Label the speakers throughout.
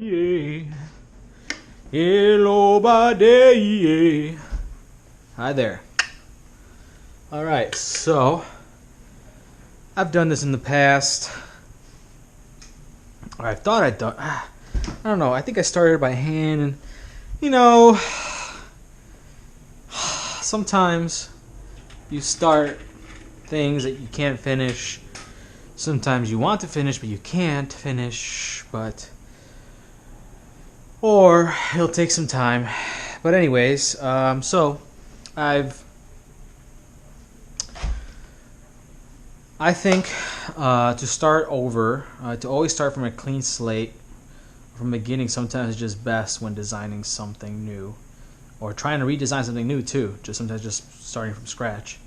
Speaker 1: Yeah. Hello, buddy. Hi there. All right, so I've done this in the past. Or I thought I'd done. I don't know. I think I started by hand, and you know, sometimes you start things that you can't finish. Sometimes you want to finish, but you can't finish. Or it'll take some time. But anyways, so I think to start over, to always start from a clean slate from the beginning, sometimes it's just best when designing something new, or trying to redesign something new too. Sometimes just starting from scratch.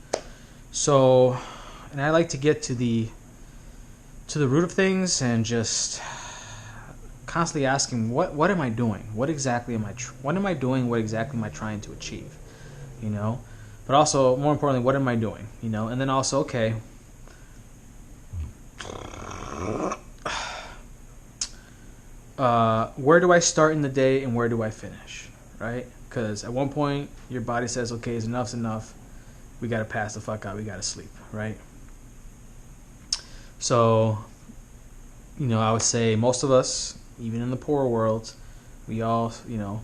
Speaker 1: So, and I like to get to the root of things and just constantly asking, what am I doing? What exactly am I doing? What exactly am I trying to achieve? You know, but also more importantly, what am I doing? You know, and then also, okay, where do I start in the day and where do I finish? Right? Because at one point your body says, okay, enough's enough. We got to pass the fuck out. We got to sleep. Right? So, you know, I would say most of us, even in the poor world, we all, you know,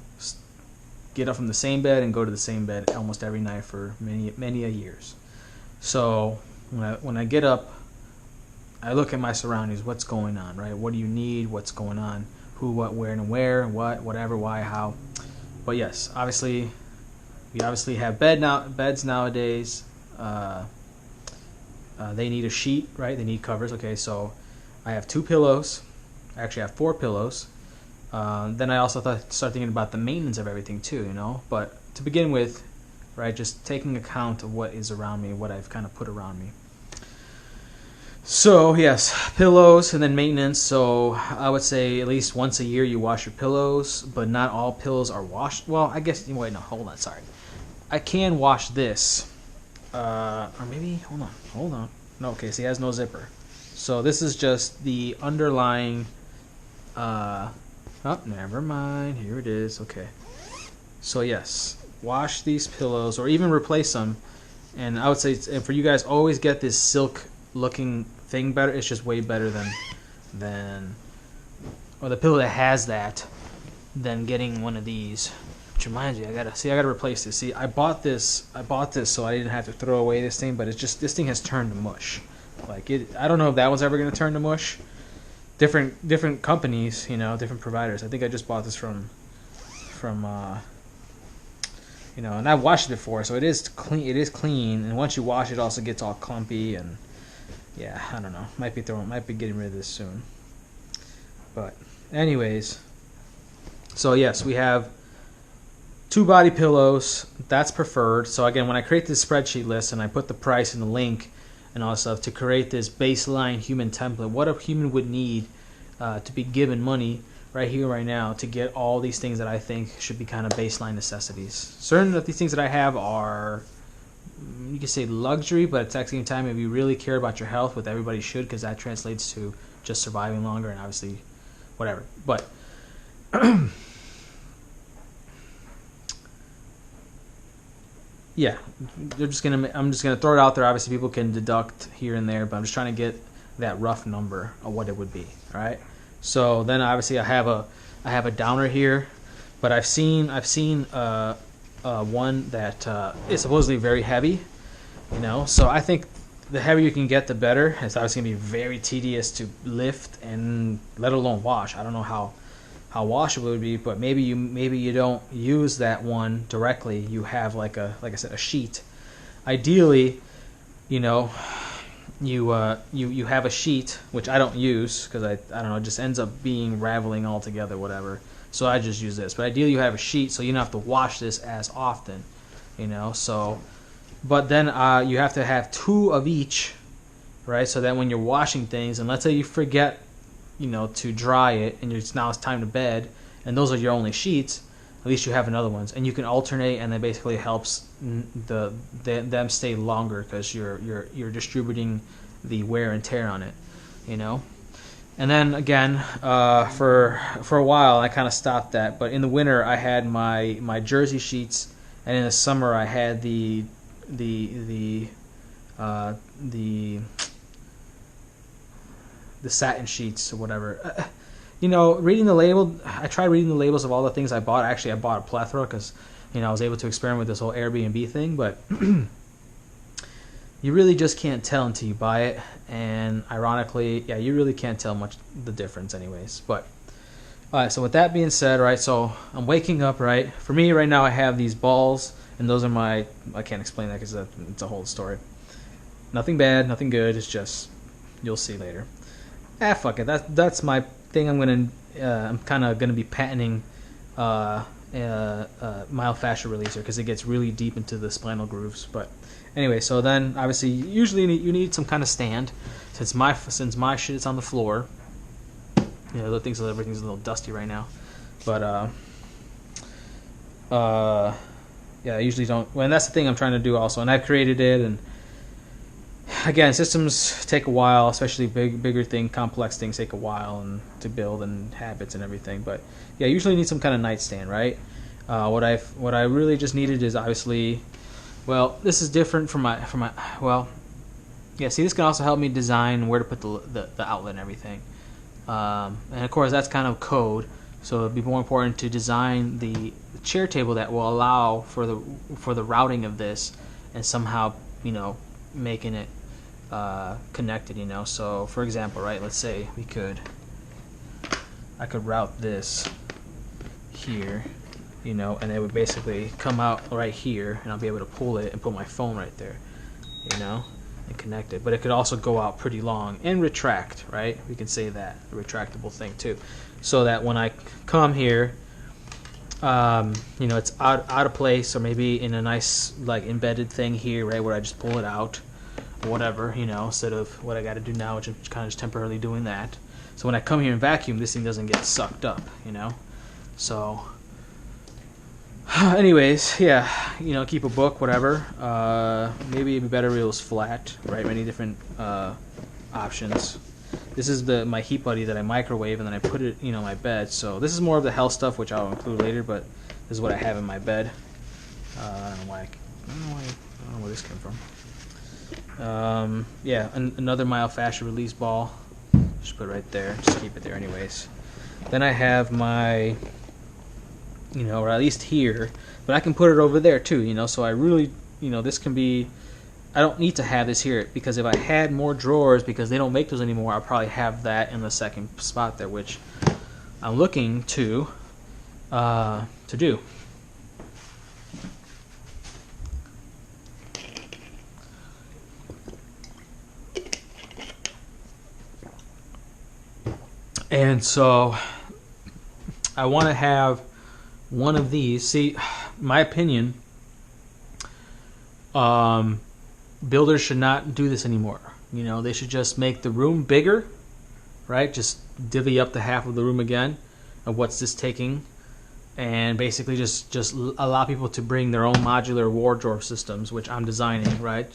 Speaker 1: get up from the same bed and go to the same bed almost every night for many a years. So when I get up, I look at my surroundings. What's going on, right? What do you need? What's going on? Who, what, where, and where, what, whatever, why, how. But yes, obviously, we obviously have beds nowadays. They need a sheet, right? They need covers. Okay, so I have 2 pillows. I actually have 4 pillows. Then I also start thinking about the maintenance of everything too, you know. But to begin with, right, just taking account of what is around me, what I've kind of put around me. So yes, pillows and then maintenance. So I would say at least once a year you wash your pillows, but not all pillows are washed. Well, I guess, wait, no, hold on, sorry. I can wash this. Or maybe, hold on. No, okay, so it has no zipper. So this is just the underlying, oh, never mind, here it is, okay. So yes, wash these pillows or even replace them. And I would say, and for you guys, always get this silk looking thing better. It's just way better than or the pillow that has that than getting one of these. Which reminds me, I gotta replace this. See, I bought this so I didn't have to throw away this thing, but it's just, this thing has turned to mush. Like I don't know if that one's ever gonna turn to mush. Different companies, you know, different providers. I think I just bought this from you know, and I've washed it before, so it is clean. It is clean, and once you wash it, it also gets all clumpy, and yeah, I don't know. Might be getting rid of this soon. But anyways, so yes, we have 2 body pillows. That's preferred. So again, when I create this spreadsheet list and I put the price and the link and all that stuff to create this baseline human template, what a human would need to be given money right here, right now, to get all these things that I think should be kind of baseline necessities. Certain of these things that I have are, you can say, luxury, but at the same time, if you really care about your health, which everybody should, because that translates to just surviving longer and obviously whatever. But yeah, I'm just gonna throw it out there. Obviously, people can deduct here and there, but I'm just trying to get that rough number of what it would be. All right. So then, obviously, I have a downer here, but I've seen one that is supposedly very heavy. You know, so I think the heavier you can get, the better. It's obviously gonna be very tedious to lift and let alone wash. I don't know how washable it would be, but maybe you don't use that one directly. You have like I said, a sheet. Ideally, you know, you have a sheet, which I don't use because I don't know, it just ends up being raveling all together, whatever. So I just use this. But ideally, you have a sheet, so you don't have to wash this as often, you know. So, but then you have to have 2 of each, right? So that when you're washing things, and let's say you forget, you know, to dry it, and now it's time to bed, and those are your only sheets, at least you have another ones, and you can alternate, and that basically helps them stay longer because you're distributing the wear and tear on it, you know. And then again, for a while, I kind of stopped that. But in the winter, I had my jersey sheets, and in the summer, I had the satin sheets or whatever. You know, reading the label, I tried reading the labels of all the things I bought. Actually, I bought a plethora because, you know, I was able to experiment with this whole Airbnb thing, but you really just can't tell until you buy it. And ironically, yeah, you really can't tell much the difference anyways. But all right, so with that being said, right, so I'm waking up, right? For me right now, I have these balls, and those are my, I can't explain that because it's a whole story. Nothing bad, nothing good. It's just, you'll see later. Fuck it. That's my thing. I'm kind of gonna be patenting myofascial releaser because it gets really deep into the spinal grooves. But anyway, so then obviously usually you need some kind of stand since my shit is on the floor. You know, everything's a little dusty right now, but yeah, I usually don't. Well, and that's the thing I'm trying to do also, and I've created it. And again, systems take a while, especially bigger thing, complex things take a while and to build and habits and everything. But yeah, usually need some kind of nightstand, right? What I really just needed is obviously, well, this is different from my well, yeah. See, this can also help me design where to put the outlet and everything. And of course, that's kind of code. So it'd be more important to design the chair table that will allow for the routing of this, and somehow, you know, making it connected, you know. So for example, right, let's say I could route this here, you know, and it would basically come out right here, and I'll be able to pull it and put my phone right there, you know, and connect it. But it could also go out pretty long and retract, right? We can say that, a retractable thing too, so that when I come here, you know, it's out of place, or maybe in a nice like embedded thing here, right, where I just pull it out or whatever, you know, instead of what I got to do now, which I'm kind of just temporarily doing that. So when I come here and vacuum, this thing doesn't get sucked up, you know. So anyways, yeah, you know, keep a book, whatever. Maybe it'd be better if it was flat, right? Many different options. This is my Heat Buddy that I microwave, and then I put it, you know, in my bed. So this is more of the health stuff, which I'll include later, but this is what I have in my bed. I don't know why. I don't know where this came from. Yeah, another myofascial release ball. Just put it right there. Just keep it there anyways. Then I have my, you know, or at least here, but I can put it over there too, you know. So I really, you know, this can be, I don't need to have this here, because if I had more drawers, because they don't make those anymore, I'll probably have that in the second spot there, which I'm looking to do. And so I want to have one of these. See, my opinion, builders should not do this anymore. You know, they should just make the room bigger, right? Just divvy up the half of the room again of what's this taking, and basically just allow people to bring their own modular wardrobe systems, which I'm designing, right?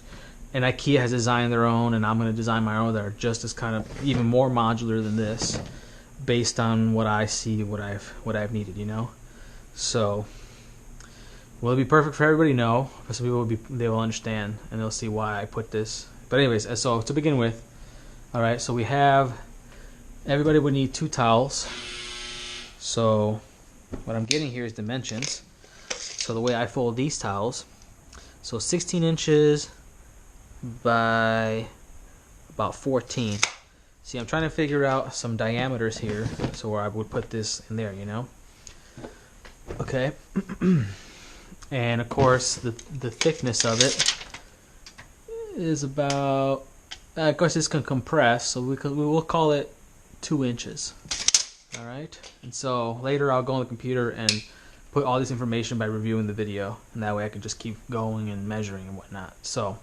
Speaker 1: And IKEA has designed their own, and I'm going to design my own that are just as kind of even more modular than this, based on what I see, what I've needed, you know. So will it be perfect for everybody? No. For some people, they will understand, and they'll see why I put this. But anyways, so to begin with, all right. So we have, everybody would need 2 towels. So what I'm getting here is dimensions. So the way I fold these towels, so 16 inches by about 14. See, I'm trying to figure out some diameters here, so where I would put this in there, you know. Okay. And of course, the thickness of it is about, of course this can compress, so we will call it 2 inches. All right. And so later I'll go on the computer and put all this information by reviewing the video, and that way I can just keep going and measuring and whatnot. So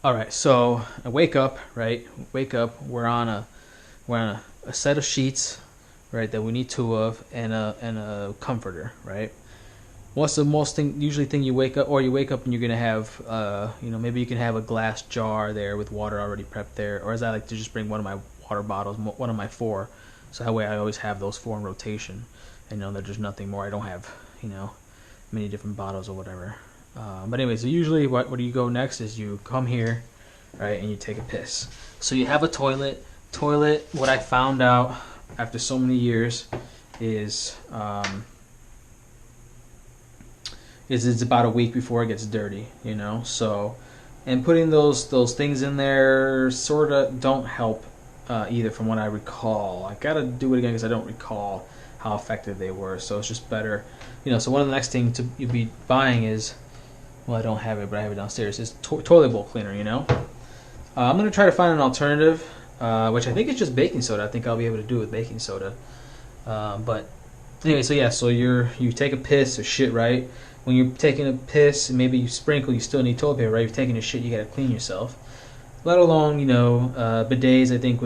Speaker 1: all right, so I wake up, right? Wake up. We're on a set of sheets, right? That we need 2 of, and a comforter, right? What's the most thing? Usually, thing you wake up, or you wake up and you're gonna have, you know, maybe you can have a glass jar there with water already prepped there, or as I like to just bring one of my water bottles, one of my 4. So that way I always have those 4 in rotation. And know that there's nothing more. I don't have, many different bottles or whatever. But anyway, so usually what do you go next is you come here, right, and you take a piss. So you have a toilet. What I found out after so many years is it's about a week before it gets dirty, So, and putting those things in there sort of don't help either, from what I recall. I gotta do it again because I don't recall how effective they were. So it's just better, So one of the next things you'll be buying is, well, I don't have it, but I have it downstairs. Is toilet bowl cleaner, I'm gonna try to find an alternative, which I think is just baking soda. I think I'll be able to do it with baking soda. But anyway, so yeah, so you take a piss or shit, right? When you're taking a piss and maybe you sprinkle, you still need toilet paper, right? If you're taking a shit, you gotta clean yourself. Let alone, bidets, I think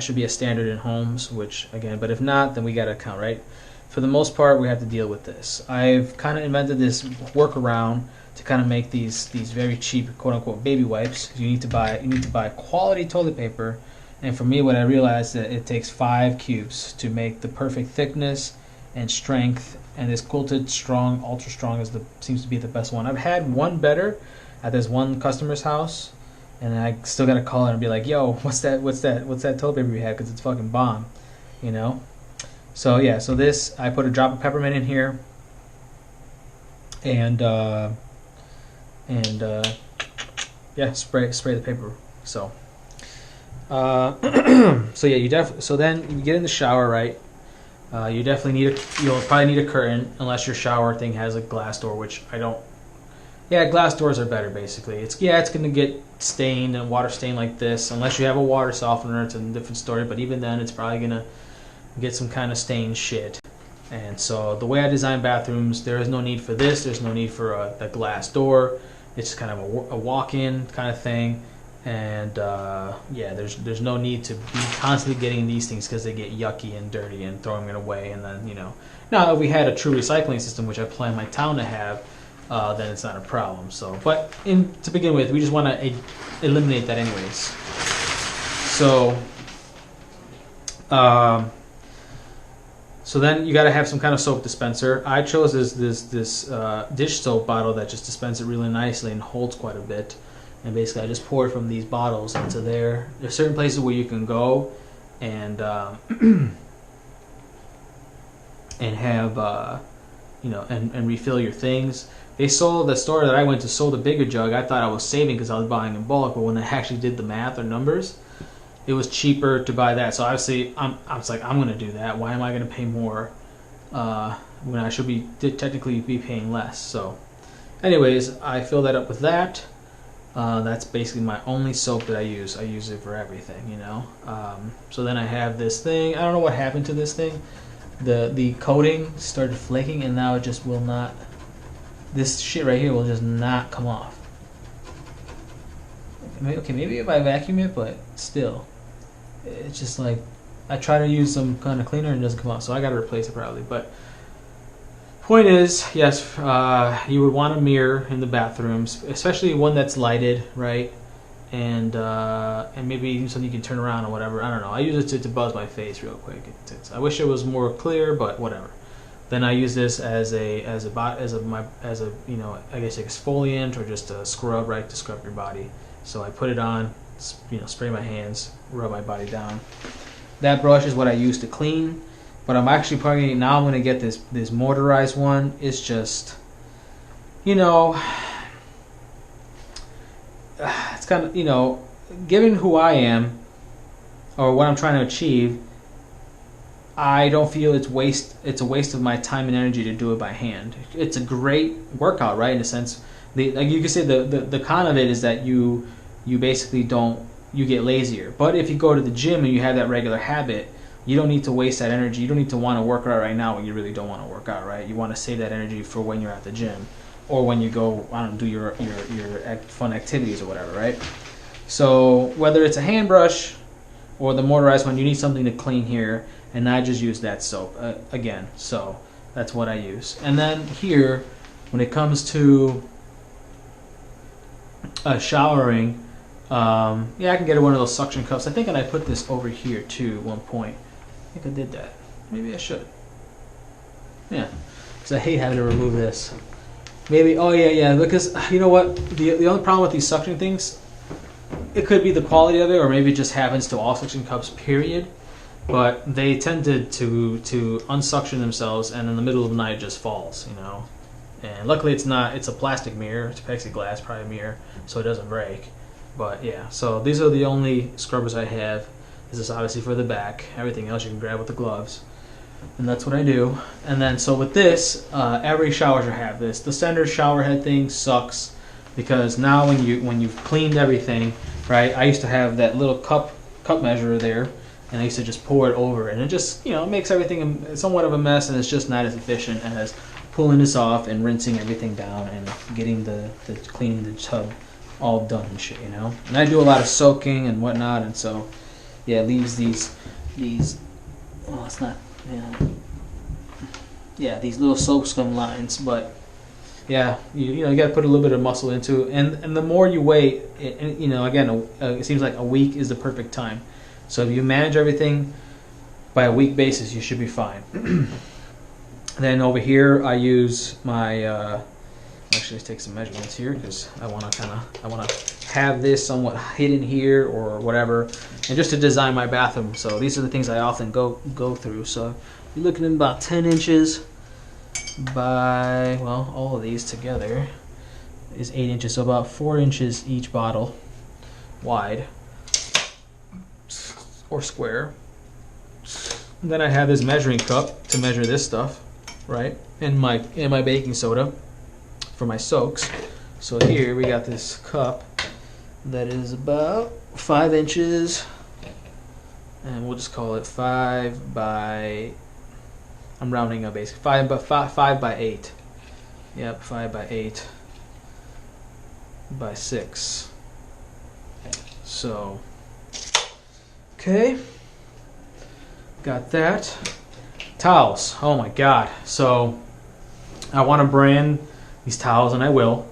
Speaker 1: should be a standard in homes, which again, but if not, then we gotta account, right? For the most part, we have to deal with this. I've kind of invented this workaround to kind of make these very cheap, quote unquote, baby wipes. You need to buy quality toilet paper, and for me, what I realized that it takes 5 cubes to make the perfect thickness and strength. And this quilted strong, ultra strong seems to be the best one. I've had one better at this one customer's house, and I still gotta call her and be like, "Yo, what's that toilet paper you had? Because it's fucking bomb," So yeah, so this, I put a drop of peppermint in here, and yeah, spray the paper. So so yeah, so then you get in the shower, right? You definitely you'll probably need a curtain, unless your shower thing has a glass door, which I don't. Yeah, glass doors are better, basically. It's going to get stained and water stained like this. Unless you have a water softener, it's a different story. But even then, it's probably going to get some kind of stained shit. And so the way I design bathrooms, there is no need for this. There's no need for the glass door. It's kind of a walk-in kind of thing. And yeah, there's no need to be constantly getting these things because they get yucky and dirty and throwing it away. And then, now if we had a true recycling system, which I plan my town to have, then it's not a problem. So, but to begin with, we just want to eliminate that anyways. So, so then you got to have some kind of soap dispenser. I chose this dish soap bottle that just dispenses it really nicely and holds quite a bit. And basically, I just pour it from these bottles into there. There's certain places where you can go and and have and refill your things. The store that I went to sold a bigger jug. I thought I was saving because I was buying in bulk, but when I actually did the math or numbers, it was cheaper to buy that. So obviously, I was like, I'm going to do that. Why am I going to pay more when I should technically be paying less? So, anyways, I fill that up with that. That's basically my only soap that I use. I use it for everything, So then I have this thing. I don't know what happened to this thing. The coating started flaking, and now it just will not. This shit right here will just not come off. Okay, maybe if I vacuum it, but still, it's just like I try to use some kind of cleaner and it doesn't come off. So I got to replace it probably. But point is, yes, you would want a mirror in the bathrooms, especially one that's lighted, right? And maybe something you can turn around or whatever. I don't know. I use it to buzz my face real quick. I wish it was more clear, but whatever. Then I use this as a I guess exfoliant or just a scrub, right, to scrub your body. So I put it on, spray my hands, rub my body down. That brush is what I use to clean. But I'm actually probably now I'm gonna get this motorized one. It's just, it's kind of given who I am or what I'm trying to achieve, I don't feel it's a waste of my time and energy to do it by hand. It's a great workout, right? In a sense, like you could say the con of it is that you basically you get lazier. But if you go to the gym and you have that regular habit, you don't need to waste that energy. You don't need to want to work out right now when you really don't want to work out, right? You want to save that energy for when you're at the gym or when you go, do your fun activities or whatever, right? So whether it's a hand brush or the motorized one, you need something to clean here, and I just use that soap again. So that's what I use. And then here, when it comes to showering, Yeah, I can get one of those suction cups. I think I put this over here too at one point. I think I did that. Maybe I should. Yeah, because I hate having to remove this. Maybe, oh yeah, because you know what? The only problem with these suction things, it could be the quality of it, or maybe it just happens to all suction cups, period. But they tend to unsuction themselves, and in the middle of the night it just falls, you know. And luckily it's not, it's a plastic mirror, it's plexiglass, probably a mirror, so it doesn't break. But yeah, so these are the only scrubbers I have. This is obviously for the back. Everything else you can grab with the gloves. And that's what I do. And then so with this, every shower should have this. The standard shower head thing sucks because now when you've cleaned everything, right? I used to have that little cup measurer there, and I used to just pour it over, and it just, you know, it makes everything somewhat of a mess, and it's just not as efficient as pulling this off and rinsing everything down and getting the cleaning the tub all done and shit, you know. And I do a lot of soaking and whatnot, and so yeah, it leaves these well, it's not. Yeah, these little soap scum lines, but yeah, you know, you got to put a little bit of muscle into it, and the more you wait, you know, again, it seems like a week is the perfect time. So if you manage everything by a week basis, you should be fine. Then over here, I use my. Actually, let's take some measurements here because I want to have this somewhat hidden here or whatever, and just to design my bathroom. So these are the things I often go through. So you're looking at about 10 inches by, well, all of these together is 8 inches, so about 4 inches each bottle wide or square. And then I have this measuring cup to measure this stuff, right? And my baking soda for my soaks. So here we got this cup that is about 5 inches, and we'll just call it 5 by, I'm rounding up basically, 5 by 8. Yep, 5 by 8 by 6. So, okay, got that. Towels, oh my god. So I want to brand these towels, and I will.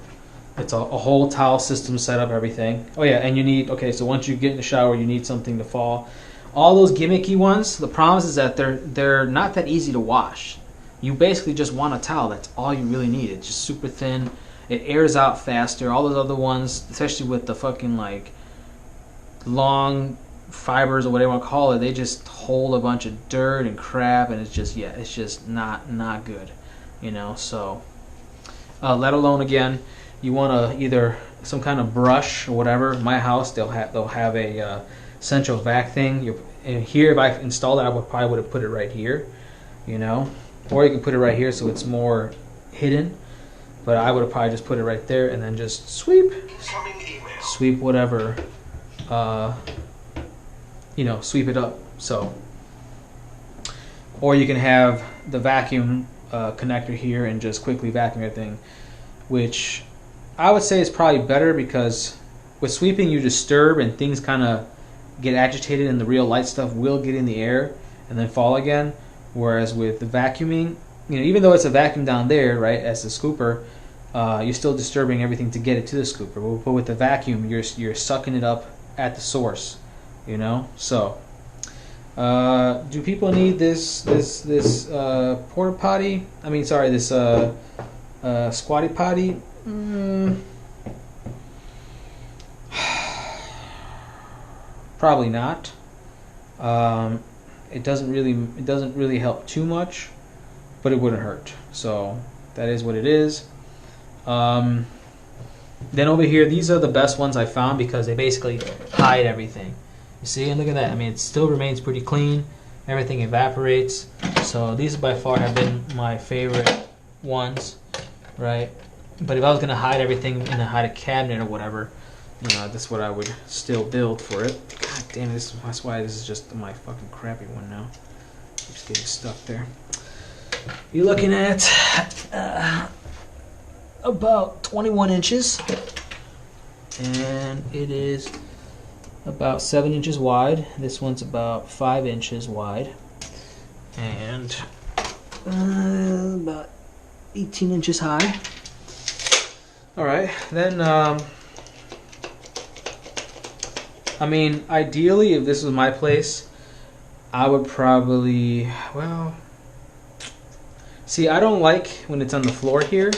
Speaker 1: It's a whole towel system set up, everything. Oh yeah, and you need, okay, so once you get in the shower, you need something to fall. All those gimmicky ones, the problem is that they're not that easy to wash. You basically just want a towel. That's all you really need. It's just super thin. It airs out faster. All those other ones, especially with the fucking like long fibers or whatever you want to call it, they just hold a bunch of dirt and crap, and it's just, yeah, it's just not good, you know. So let alone, again, you want to either some kind of brush or whatever. My house, they'll have a central vac thing. And here, if I installed it, I probably would have put it right here, you know, or you can put it right here so it's more hidden. But I would have probably just put it right there and then just sweep whatever, you know, sweep it up. So, or you can have the vacuum connector here and just quickly vacuum everything, which I would say is probably better, because with sweeping you disturb and things kind of get agitated, and the real light stuff will get in the air and then fall again. Whereas with the vacuuming, you know, even though it's a vacuum down there, right, as the scooper, you're still disturbing everything to get it to the scooper. But with the vacuum, you're sucking it up at the source, you know. So, do people need this porta potty? I mean, sorry, this squatty potty? Probably not. It doesn't really help too much, but it wouldn't hurt. So that is what it is. Then over here, these are the best ones I found because they basically hide everything. You see, and look at that. I mean, it still remains pretty clean. Everything evaporates. So these by far have been my favorite ones, right? But if I was gonna hide everything in a cabinet or whatever, you know, that's what I would still build for it. God damn, that's why this is just my fucking crappy one now. Keeps getting stuck there. You're looking at about 21 inches, and it is about 7 inches wide. This one's about 5 inches wide, and about 18 inches high. All right, then I mean, ideally, if this was my place, I would probably, well, see, I don't like when it's on the floor here,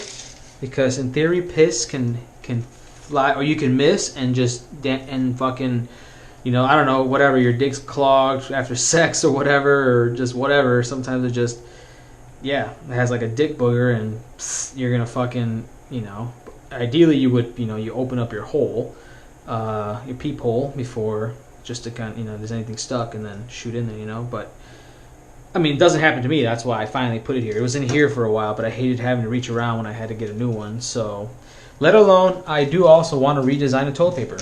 Speaker 1: because in theory, piss can fly, or you can miss and just and fucking, you know, I don't know, whatever, your dick's clogged after sex or whatever, or just whatever. Sometimes it just, yeah, it has like a dick booger, and pss, you're gonna fucking, you know, ideally you would, you know, you open up your hole, your peephole before, just to kind of, you know, if there's anything stuck, and then shoot in there, you know. But I mean, it doesn't happen to me. That's why I finally put it here. It was in here for a while, but I hated having to reach around when I had to get a new one. So, let alone, I do also want to redesign the toilet paper,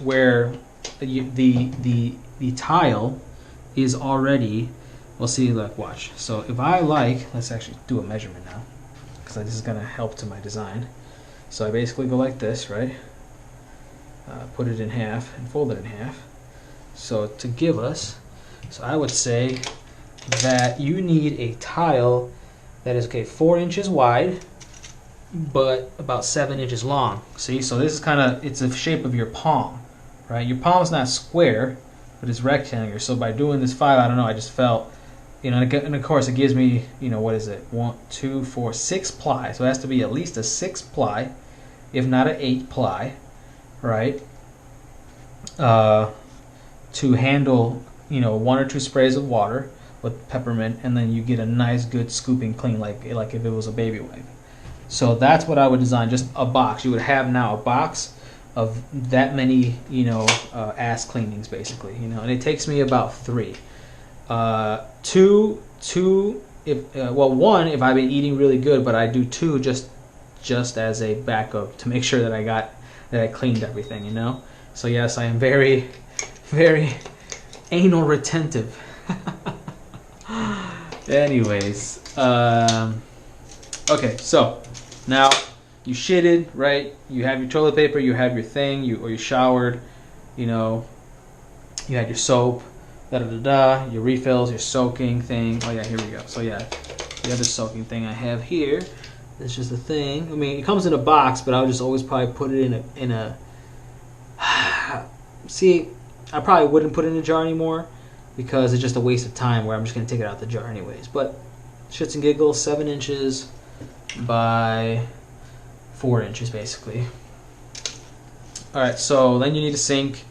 Speaker 1: where the tile is already. We'll see. Look, watch. So if I like, let's actually do a measurement now, because this is gonna help to my design. So I basically go like this, right? Put it in half and fold it in half. So to give us, so I would say that you need a tile that is, okay, 4 inches wide, but about 7 inches long. See, so this is kind of, it's the shape of your palm, right? Your palm's not square, but it's rectangular. So by doing this file, I don't know, I just felt, you know, and of course it gives me, you know, what is it? 1, 2, 4, 6 ply. So it has to be at least a 6 ply, if not an 8 ply, right? To handle, you know, 1 or 2 sprays of water with peppermint, and then you get a nice good scooping clean, like if it was a baby wipe. So that's what I would design, just a box. You would have now a box of that many, you know, ass cleanings basically, you know, and it takes me about 3. 2 if well, 1 if I've been eating really good, but I do 2 just as a backup to make sure that I cleaned everything, you know. So yes, I am very, very anal retentive. Anyways, okay, so now you shitted, right? You have your toilet paper, you have your thing, or you showered, you know, you had your soap, your refills, your soaking thing. Oh yeah, here we go. So yeah, the other soaking thing I have here is just a thing. I mean, it comes in a box, but I would just always probably put it in a see, I probably wouldn't put it in a jar anymore, because it's just a waste of time where I'm just going to take it out the jar anyways. But shits and giggles, 7 inches by 4 inches basically. Alright, so then you need a sink.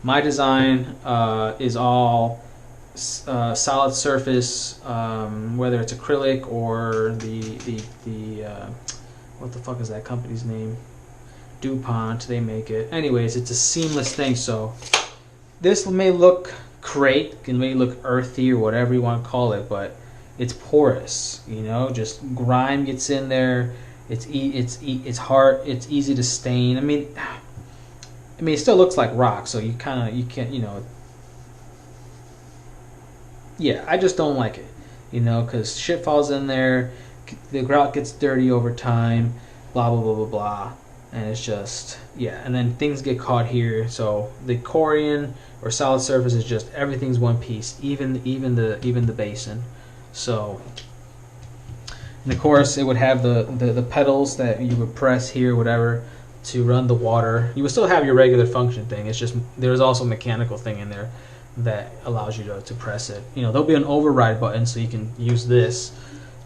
Speaker 1: My design is all solid surface, whether it's acrylic or the what the fuck is that company's name? DuPont, they make it. Anyways, it's a seamless thing, so this may look great, it may look earthy or whatever you want to call it, but it's porous, you know, just grime gets in there, it's hard, it's easy to stain. I mean it still looks like rock, so you can't, you know, yeah, I just don't like it, you know, because shit falls in there, the grout gets dirty over time, blah blah blah blah blah. And it's just, yeah, and then things get caught here. So the Corian or solid surface is just, everything's one piece, even the basin. So, and of course it would have the pedals that you would press here, whatever, to run the water. You would still have your regular function thing. It's just there's also a mechanical thing in there that allows you to press it. You know, there'll be an override button, so you can use this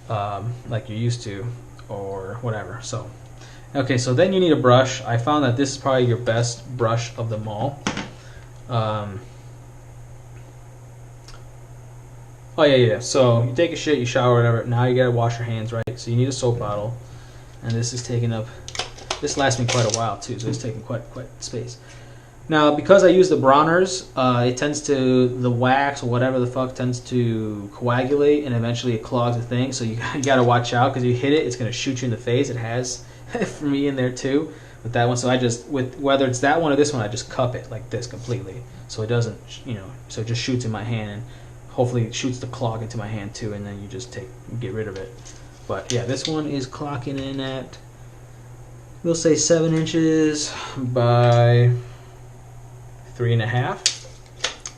Speaker 1: like you're used to, or whatever. So. Okay, so then you need a brush. I found that this is probably your best brush of them all. Oh yeah. So you take a shit, you shower, whatever. Now you gotta wash your hands, right? So you need a soap bottle, and this is taking up. This lasts me quite a while too, so it's taking quite space. Now, because I use the Bronner's, it tends to, the wax or whatever the fuck tends to coagulate, and eventually it clogs the thing. So you gotta watch out, because you hit it, it's gonna shoot you in the face. It has. For me in there too with that one, so I just, with whether it's that one or this one, I just cup it like this completely, so it doesn't, you know, so it just shoots in my hand, and hopefully it shoots the clog into my hand too, and then you just get rid of it. But yeah, this one is clocking in at, we'll say 7 inches by 3.5.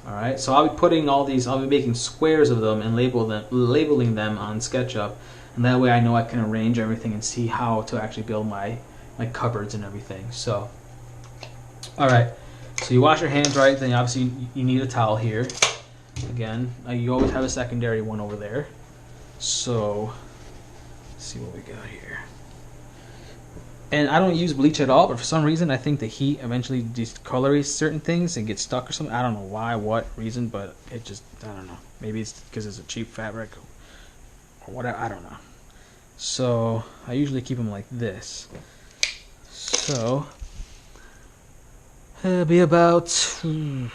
Speaker 1: All right, so I'll be putting all these, I'll be making squares of them and labeling them on SketchUp. And that way I know I can arrange everything and see how to actually build my cupboards and everything. So, alright. So you wash your hands right, then obviously you need a towel here. Again, you always have a secondary one over there. So, let's see what we got here. And I don't use bleach at all, but for some reason I think the heat eventually discolors certain things and gets stuck or something. I don't know why, what reason, but it just, I don't know. Maybe it's because it's a cheap fabric or whatever, I don't know. So, I usually keep them like this. So, it'll be about 13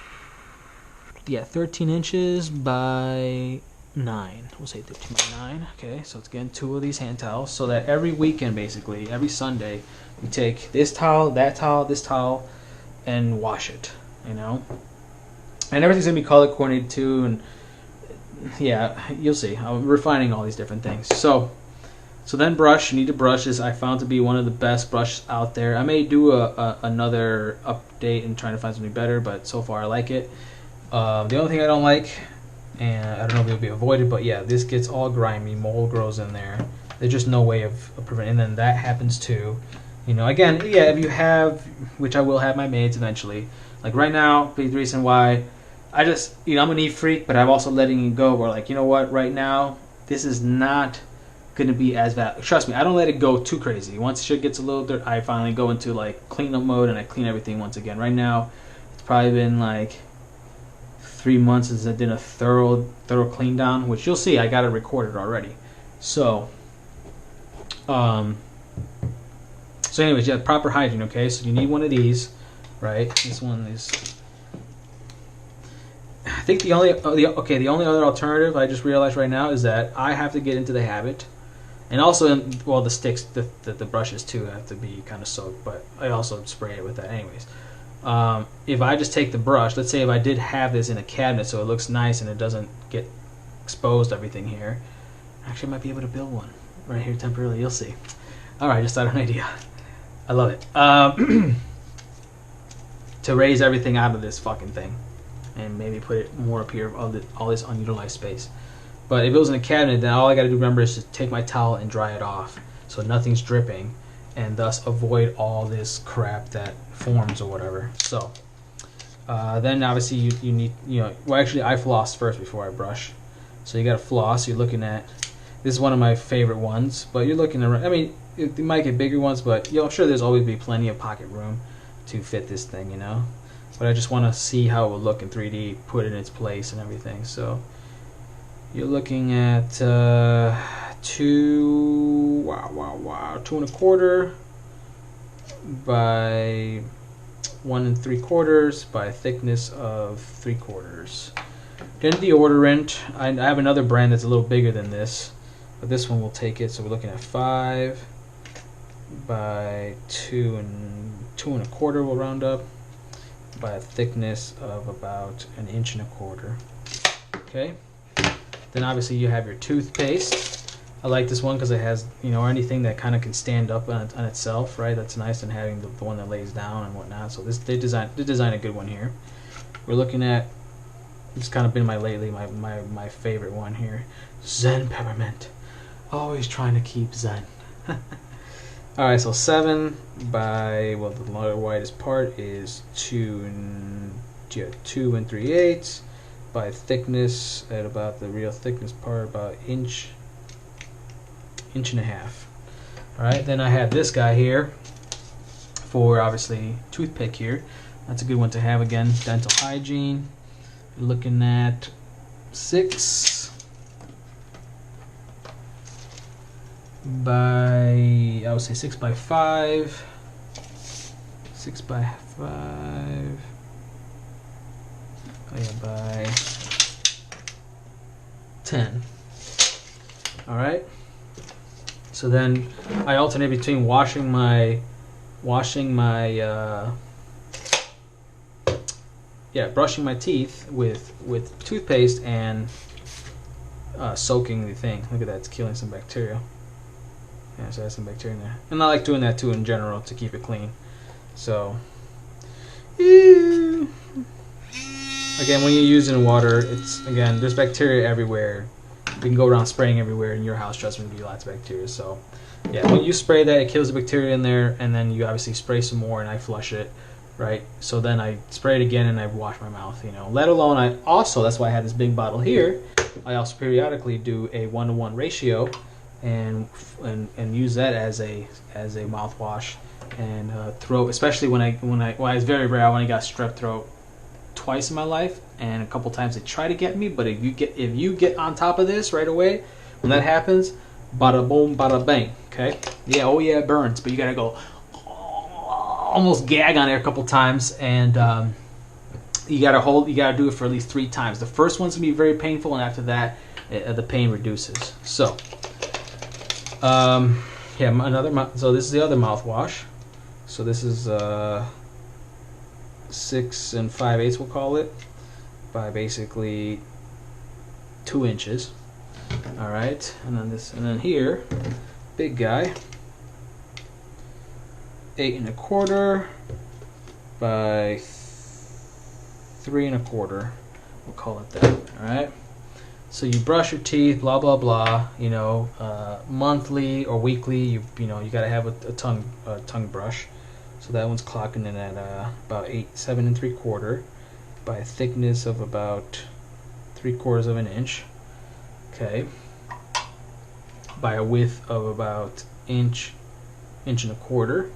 Speaker 1: inches by 9. We'll say 13 by 9. Okay, so it's getting 2 of these hand towels, so that every weekend, basically, every Sunday, we take this towel, that towel, this towel, and wash it, you know? And everything's going to be color coordinated too, and yeah, you'll see. I'm refining all these different things. So then brush, you need to brush this. I found to be one of the best brushes out there. I may do another update and trying to find something better, but so far I like it. The only thing I don't like, and I don't know if it'll be avoided, but yeah, this gets all grimy, mold grows in there. There's just no way of preventing, and then that happens too. You know, again, yeah, if you have, which I will have my maids eventually. Like right now, the reason why I just, you know, I'm a neat freak, but I'm also letting it go. Where like, you know what, right now, this is not going to be as bad. Trust me, I don't let it go too crazy. Once shit gets a little dirt, I finally go into like cleanup mode and I clean everything once again. Right now, it's probably been like 3 months since I did a thorough clean down, which you'll see I got it recorded already. So anyways, yeah, proper hygiene. Okay, so you need one of these, right? This one is. I think the only other alternative I just realized right now is that I have to get into the habit, and also the sticks, the brushes too have to be kind of soaked, but I also spray it with that anyways. If I just take the brush, let's say if I did have this in a cabinet so it looks nice and it doesn't get exposed everything here, actually I might be able to build one right here temporarily. You'll see. Alright, just thought of an idea. I love it. To raise everything out of this fucking thing and maybe put it more up here of all this unutilized space. But if it was in a cabinet, then all I gotta do, remember, is just take my towel and dry it off so nothing's dripping, and thus avoid all this crap that forms or whatever. So then obviously you need, you know, well, actually I floss first before I brush. So you got to floss. You're looking at, this is one of my favorite ones, but you're looking around, I mean, you might get bigger ones, but you know, I'm sure there's always be plenty of pocket room to fit this thing, you know. But I just want to see how it will look in 3D, put it in its place and everything. So you're looking at 2 2¼ by 1 3/4 by thickness of 3/4. Then deodorant, I have another brand that's a little bigger than this, but this one will take it. So we're looking at 5 by 2 1/4. We'll round up by a thickness of about 1 1/4 inches. Okay. Then obviously you have your toothpaste. I like this one because it has, you know, anything that kind of can stand up on itself, right? That's nice, and having the one that lays down and whatnot. So they designed a good one here. We're looking at, it's kind of been my favorite one here, Zen Peppermint. Always trying to keep Zen. All right, so 7 by, well, the widest part is 2 3/8 by thickness at about the real thickness part about inch and a half. All right, then I have this guy here for obviously toothpick here. That's a good one to have. Again, dental hygiene. You're looking at 6 by, I would say 6 by 5. 6 by 5. Oh yeah, by 10. All right. So then I alternate between brushing my teeth with toothpaste and soaking the thing. Look at that, it's killing some bacteria. Yeah, so I have some bacteria in there. And I like doing that too in general to keep it clean. So again, when you're using water, it's, again, there's bacteria everywhere. You can go around spraying everywhere in your house. Trust me, there'll be lots of bacteria. So yeah, when you spray that, it kills the bacteria in there, and then you obviously spray some more, and I flush it. right? So then I spray it again and I wash my mouth, you know. Let alone I also, that's why I had this big bottle here. I also periodically do a 1-to-1 ratio and use that as a mouthwash and throat, especially when it's very rare. I only got strep throat twice in my life, and a couple times they try to get me, but if you get on top of this right away, when that happens, bada boom, bada bang. Okay, yeah, oh yeah, it burns, but you gotta go almost gag on there a couple times, and you gotta do it for at least 3 times. The first one's gonna be very painful, and after that, the pain reduces. So, yeah, so this is the other mouthwash. So this is 6 5/8, we'll call it, by basically 2 inches. All right, and then here, big guy, 8 1/4 by 3 1/4. We'll call it that. All right. So you brush your teeth, blah blah blah. You know, monthly or weekly. You got to have a tongue brush. So that one's clocking in at about 7 3/4 by a thickness of about 3/4 of an inch. Okay. By a width of about inch 1/4.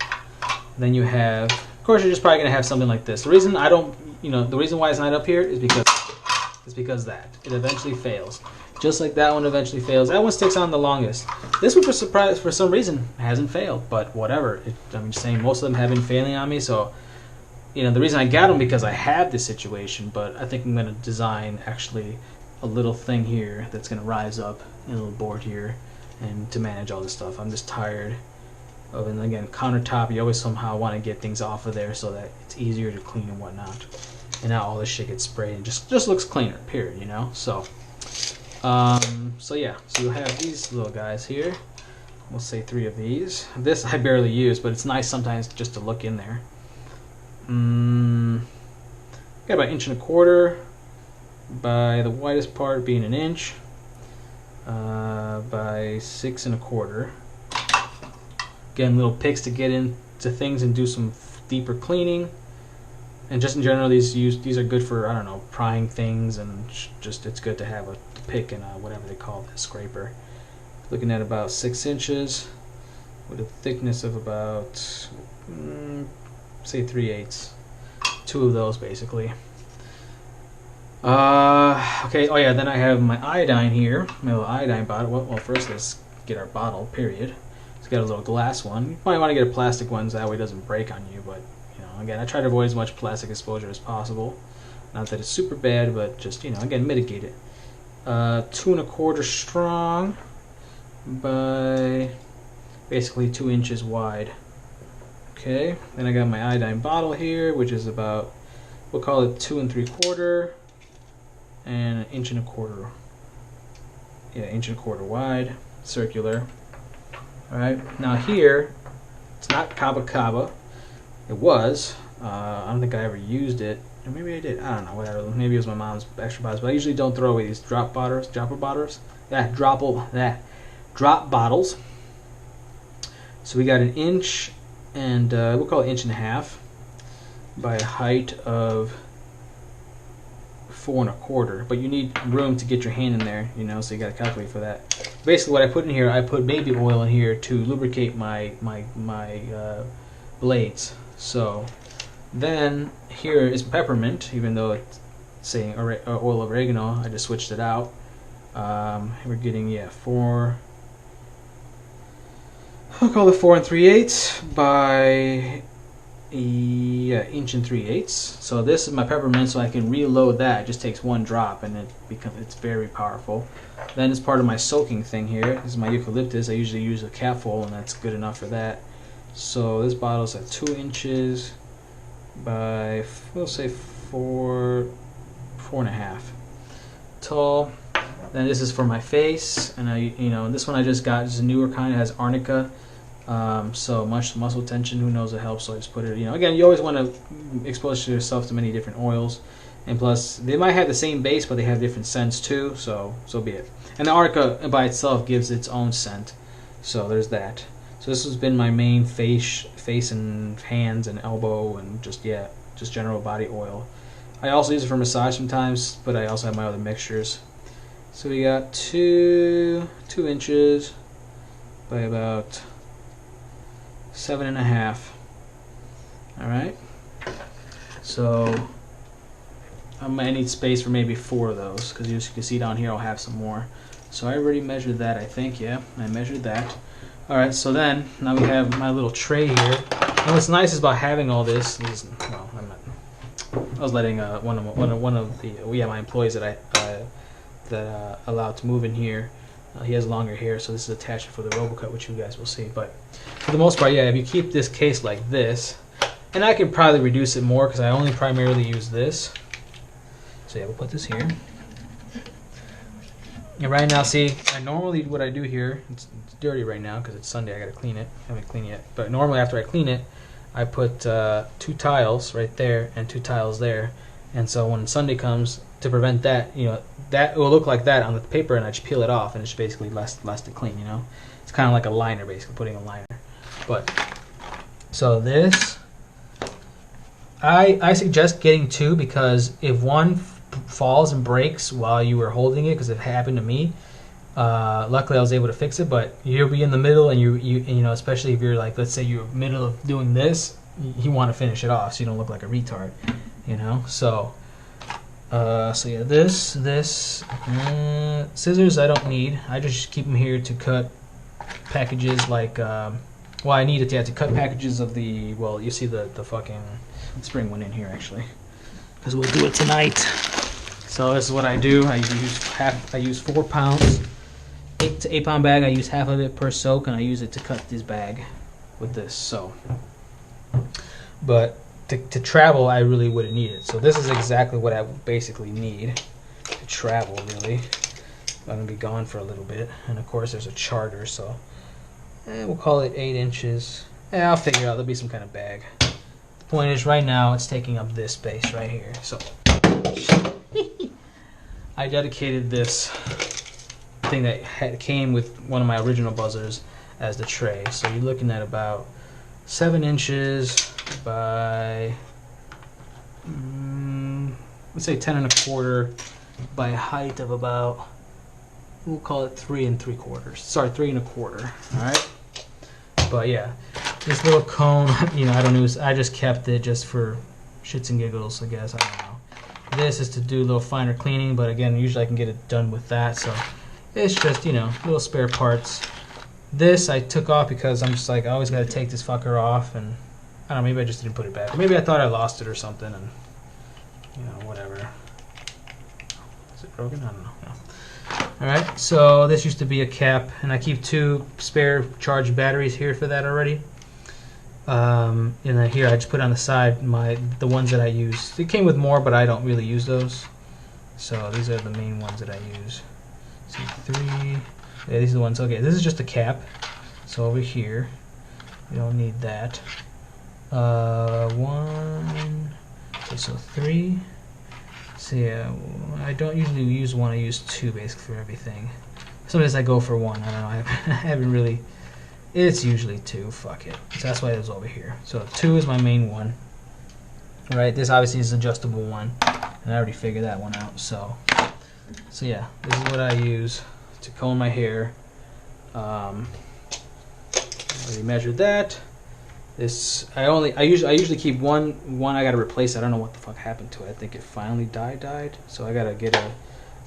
Speaker 1: Then you have, of course, you're just probably gonna have something like this. The reason the reason why it's not up here is because that it eventually fails. Just like that one eventually fails. That one sticks on the longest. This one, for some reason, hasn't failed. But whatever. I'm just saying, most of them have been failing on me. So, the reason I got them because I have this situation. But I think I'm gonna design actually a little thing here that's gonna rise up in a little board here, and to manage all this stuff. I'm just tired of, and again, countertop. You always somehow want to get things off of there so that it's easier to clean and whatnot. And now all this shit gets sprayed and just looks cleaner. Period. So. So yeah, so you'll have these little guys here. We'll say 3 of these. This I barely use, but it's nice sometimes just to look in there. Got about 1 1/4 by the widest part being 1 inch by 6 1/4. Again, little picks to get into things and do some deeper cleaning. And just in general, these are good for, I don't know, prying things, and just it's good to have a pick and whatever they call that, scraper. Looking at about 6 inches with a thickness of about say 3/8. 2 of those basically. Okay. Oh yeah. Then I have my iodine here, my little iodine bottle. Well, first let's get our bottle. Period. It's got a little glass one. You might want to get a plastic one so that way it doesn't break on you, but. Again, I try to avoid as much plastic exposure as possible. Not that it's super bad, but just, again, mitigate it. 2 1/4 strong by basically 2 inches wide. Okay, then I got my iodine bottle here, which is about, we'll call it 2 3/4 and 1 1/4. Yeah, 1 1/4 wide, circular. All right, now here, it's not Kaba Kaba. It was. I don't think I ever used it. Or maybe I did. I don't know. Whatever. Maybe it was my mom's extra bottles. But I usually don't throw away these drop bottles. Drop bottles. So we got 1 inch and we'll call it 1 1/2 by a height of 4 1/4. But you need room to get your hand in there, so you got to calculate for that. Basically, what I put in here, I put baby oil in here to lubricate my blades. So then here is peppermint, even though it's saying oil of oregano. I just switched it out. We're getting 4. I'll call it 4 3/8 by 1 3/8. So this is my peppermint, so I can reload that. It just takes 1 drop, and it's very powerful. Then as part of my soaking thing here, this is my eucalyptus. I usually use a capful, and that's good enough for that. So this bottle's at 2 inches by, we'll say 4 1/2 tall. Then this is for my face, and this one I just got. This is a newer kind. It has arnica, so much muscle tension. Who knows, it helps. So I just put it. Again, you always want to expose yourself to many different oils, and plus they might have the same base, but they have different scents too. So be it. And the arnica by itself gives its own scent. So there's that. So this has been my main face and hands and elbow and just just general body oil. I also use it for massage sometimes, but I also have my other mixtures. So we got 2 inches by about 7.5. All right. So I might need space for maybe 4 of those, because you can see down here I'll have some more. So I already measured that, I think. Yeah, I measured that. All right. So then now we have my little tray here. And what's nice is about having all this. Well, I'm not. I was letting one of the my employees that I allowed to move in here. He has longer hair, so this is attachment for the RoboCut, which you guys will see. But for the most part, yeah, if you keep this case like this, and I could probably reduce it more because I only primarily use this. So yeah, we'll put this here. And right now, see, normally what I do here, it's dirty right now because it's Sunday, I gotta clean it. I haven't cleaned it yet. But normally after I clean it, I put 2 tiles right there and 2 tiles there. And so when Sunday comes, to prevent that, that will look like that on the paper, and I just peel it off, and it's basically less to clean, It's kind of like a liner, basically, putting a liner. But, so this, I suggest getting 2, because if one falls and breaks while you were holding it, because it happened to me, luckily I was able to fix it, but you'll be in the middle, and you especially if you're like, let's say you're middle of doing this, you want to finish it off so you don't look like a retard, So yeah, this scissors I don't need. I just keep them here to cut packages like, well, I need it to cut packages of the, well, you see the fucking, let's bring one in here actually, because we'll do it tonight. So this is what I do. I use 4 pounds, 8 to 8 pound bag. I use half of it per soak, and I use it to cut this bag with this. So, but to travel, I really wouldn't need it. So this is exactly what I would basically need to travel, really. I'm gonna be gone for a little bit, and of course there's a charter, so we'll call it 8 inches. I'll figure out, there'll be some kind of bag. The point is, right now it's taking up this space right here. So I dedicated this thing that came with one of my original buzzers as the tray. So you're looking at about 7 inches by let's say 10 1/4 by a height of about, we'll call it 3 3/4. Sorry, 3 1/4. All right. But yeah, this little cone, I don't use. I just kept it just for shits and giggles, I guess. I don't know. This is to do a little finer cleaning, but again, usually I can get it done with that. So it's just little spare parts. This I took off because I'm just like, I always got to take this fucker off, and I don't know, maybe I just didn't put it back. Or maybe I thought I lost it or something, and whatever. Is it broken? I don't know. No. Alright, so this used to be a cap, and I keep 2 spare charged batteries here for that already. And then here I just put on the side the ones that I use. It came with more, but I don't really use those. So these are the main ones that I use. See, 3. Yeah, these are the ones. Okay, this is just a cap. So over here, we don't need that. 1. Okay, so 3. So yeah, I don't usually use 1. I use 2 basically for everything. Sometimes I go for 1. I don't know. I haven't really. It's usually 2. Fuck it. So that's why it was over here. So 2 is my main one. Right. This obviously is an adjustable one, and I already figured that one out. So yeah, this is what I use to comb my hair. I already measured that. This I usually keep one. I gotta replace it. I don't know what the fuck happened to it. I think it finally died. So I gotta get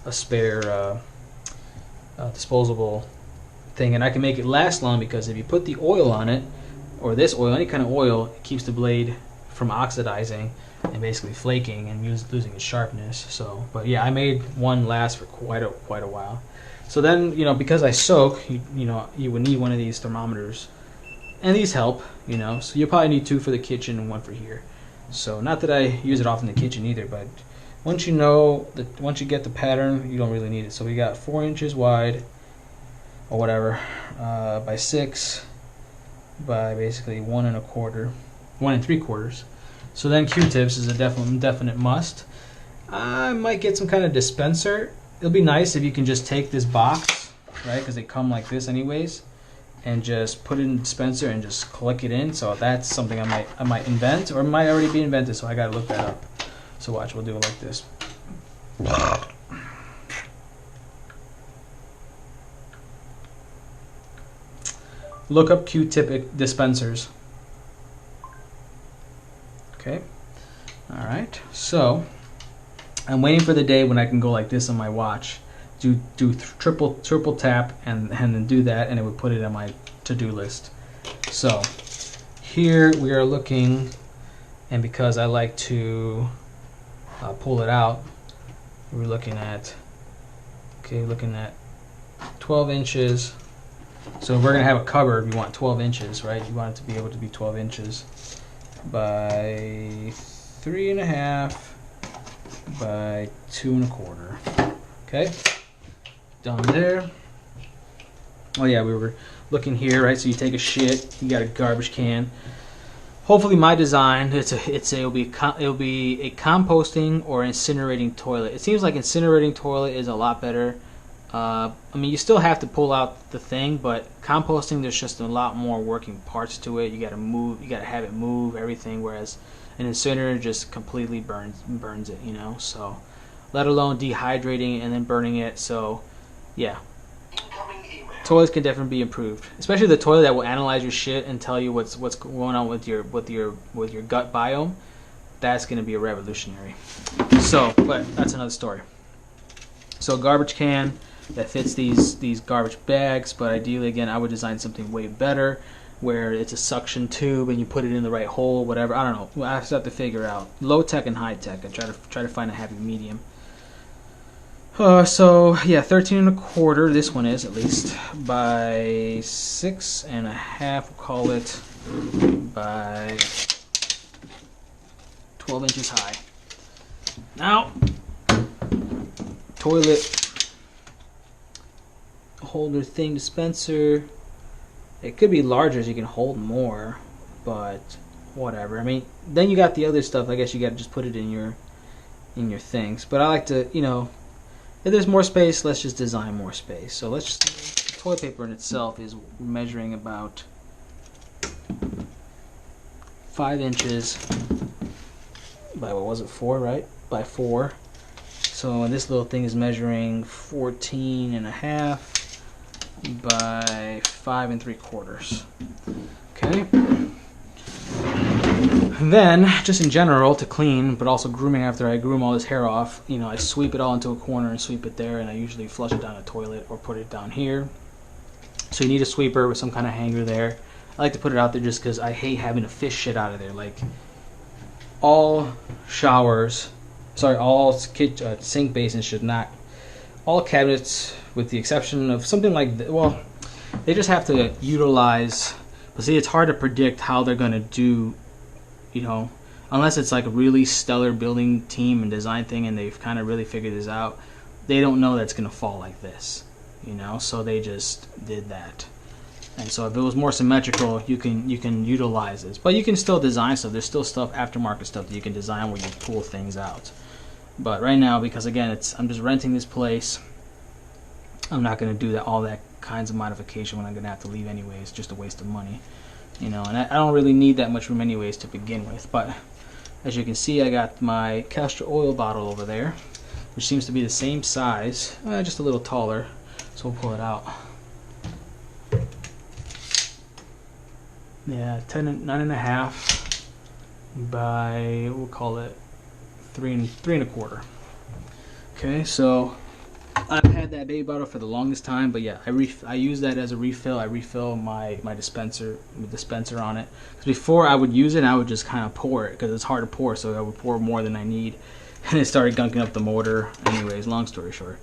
Speaker 1: a spare disposable thing, and I can make it last long, because if you put the oil on it, or this oil, any kind of oil, it keeps the blade from oxidizing and basically flaking and losing its sharpness. So, but yeah, I made one last for quite a while. So then, because I soak, you would need one of these thermometers, and these help, So you'll probably need 2 for the kitchen and 1 for here. So not that I use it often in the kitchen either, but once once you get the pattern, you don't really need it. So we got 4 inches wide, or whatever, by 6 by basically 1 1/4, 1 3/4. So then Q-tips is a definite must. I might get some kind of dispenser. It'll be nice if you can just take this box, right? Because they come like this anyways, and just put it in the dispenser and just click it in. So that's something I might invent, or it might already be invented, so I gotta look that up. So watch, we'll do it like this. Look up Q-tip dispensers. Okay. All right. So I'm waiting for the day when I can go like this on my watch. Do triple tap and then do that, and it would put it on my to-do list. So here we are looking, and because I like to pull it out, we're looking at 12 inches. So if we're gonna have a cupboard, we want 12 inches, right? You want it to be able to be 12 inches by 3.5 by 2.25. Okay, done there. Oh yeah, we were looking here, right? So you take a shit, you got a garbage can. Hopefully, my design it'll be a composting or incinerating toilet. It seems like incinerating toilet is a lot better. I mean, you still have to pull out the thing, but composting, there's just a lot more working parts to it. You got to have it move everything, whereas an incinerator just completely burns it, you know. So, let alone dehydrating and then burning it. So, yeah, toilets can definitely be improved, especially the toilet that will analyze your shit and tell you what's going on with your gut biome. That's going to be a revolutionary. So, but that's another story. So, garbage can that fits these garbage bags, but ideally, again, I would design something way better, where it's a suction tube and you put it in the right hole, whatever. I don't know. I have to figure out low tech and high tech and try to find a happy medium. So yeah, 13.25. This one is at least by 6.5. We'll call it by 12 inches high. Now, toilet holder thing, dispenser. It could be larger so you can hold more, but whatever. I mean, then you got the other stuff. I guess you got to just put it in your things. But I like to, you know, if there's more space, let's just design more space. So let's just, the toilet paper in itself is measuring about 5 inches by, what was it, 4, right? By 4. So this little thing is measuring 14.5 by 5.75. Okay. And then, just in general, to clean, but also grooming after I groom all this hair off, you know, I sweep it all into a corner and sweep it there, and I usually flush it down the toilet or put it down here. So you need a sweeper with some kind of hanger there. I like to put it out there just because I hate having to fish shit out of there. Like, all sink basins should not, all cabinets, with the exception of something like, well, they just have to utilize, but see, it's hard to predict how they're going to do, you know, unless it's like a really stellar building team and design thing and they've kind of really figured this out. They don't know that's going to fall like this, you know, so they just did that. And so if it was more symmetrical, you can utilize this, but you can still design stuff. There's still stuff, aftermarket stuff, that you can design where you pull things out. But right now, because again, I'm just renting this place, I'm not going to do all that kinds of modification when I'm going to have to leave anyway. It's just a waste of money, you know, and I don't really need that much room anyways to begin with. But as you can see, I got my castor oil bottle over there, which seems to be the same size, just a little taller. So we'll pull it out. Yeah, 9.5 by, we'll call it 3.25. Okay, so I've had that baby bottle for the longest time, but yeah, I use that as a refill. I refill my dispenser on it. Because before I would use it, and I would just kind of pour it because it's hard to pour, so I would pour more than I need, and it started gunking up the motor. Anyways, long story short.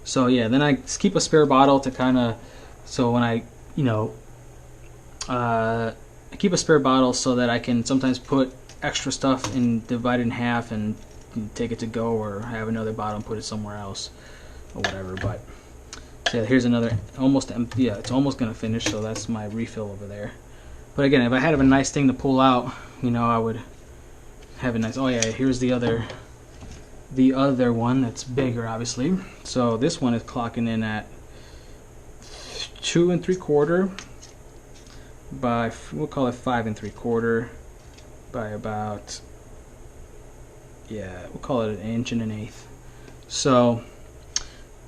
Speaker 1: So yeah, then I keep a spare bottle to kind of, so when I, you know, I keep a spare bottle so that I can sometimes put extra stuff and divide it in half and take it to go, or have another bottle and put it somewhere else or whatever. But so yeah, here's another almost empty. Yeah, it's almost gonna finish, so that's my refill over there. But again, if I had a nice thing to pull out, you know, I would have a nice, oh yeah, here's the other one that's bigger, obviously. So this one is clocking in at 2.75 by, we'll call it 5 3/4 by about, yeah, we'll call it 1 1/8. So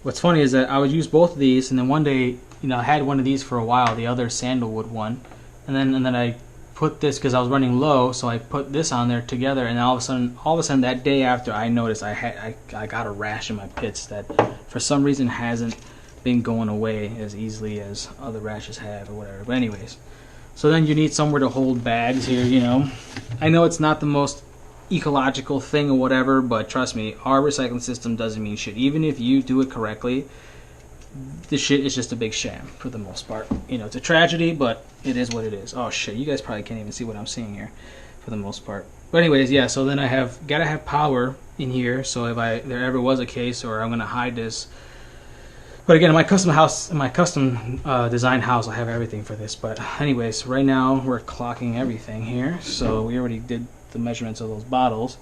Speaker 1: what's funny is that I would use both of these, and then one day, you know, I had one of these for a while, the other sandalwood one, and then I put this because I was running low, so I put this on there together, and all of a sudden that day after, I noticed I got a rash in my pits that for some reason hasn't been going away as easily as other rashes have or whatever. But anyways, so then you need somewhere to hold bags here, you know. I know it's not the most ecological thing or whatever, but trust me, our recycling system doesn't mean shit. Even if you do it correctly, this shit is just a big sham for the most part. You know, it's a tragedy, but it is what it is. Oh shit, you guys probably can't even see what I'm seeing here for the most part. But anyways, yeah, so then I gotta have power in here, so if there ever was a case, or I'm gonna hide this. But again, in my custom house, in my custom design house, I have everything for this. But anyways, right now we're clocking everything here, so we already did the measurements of those bottles.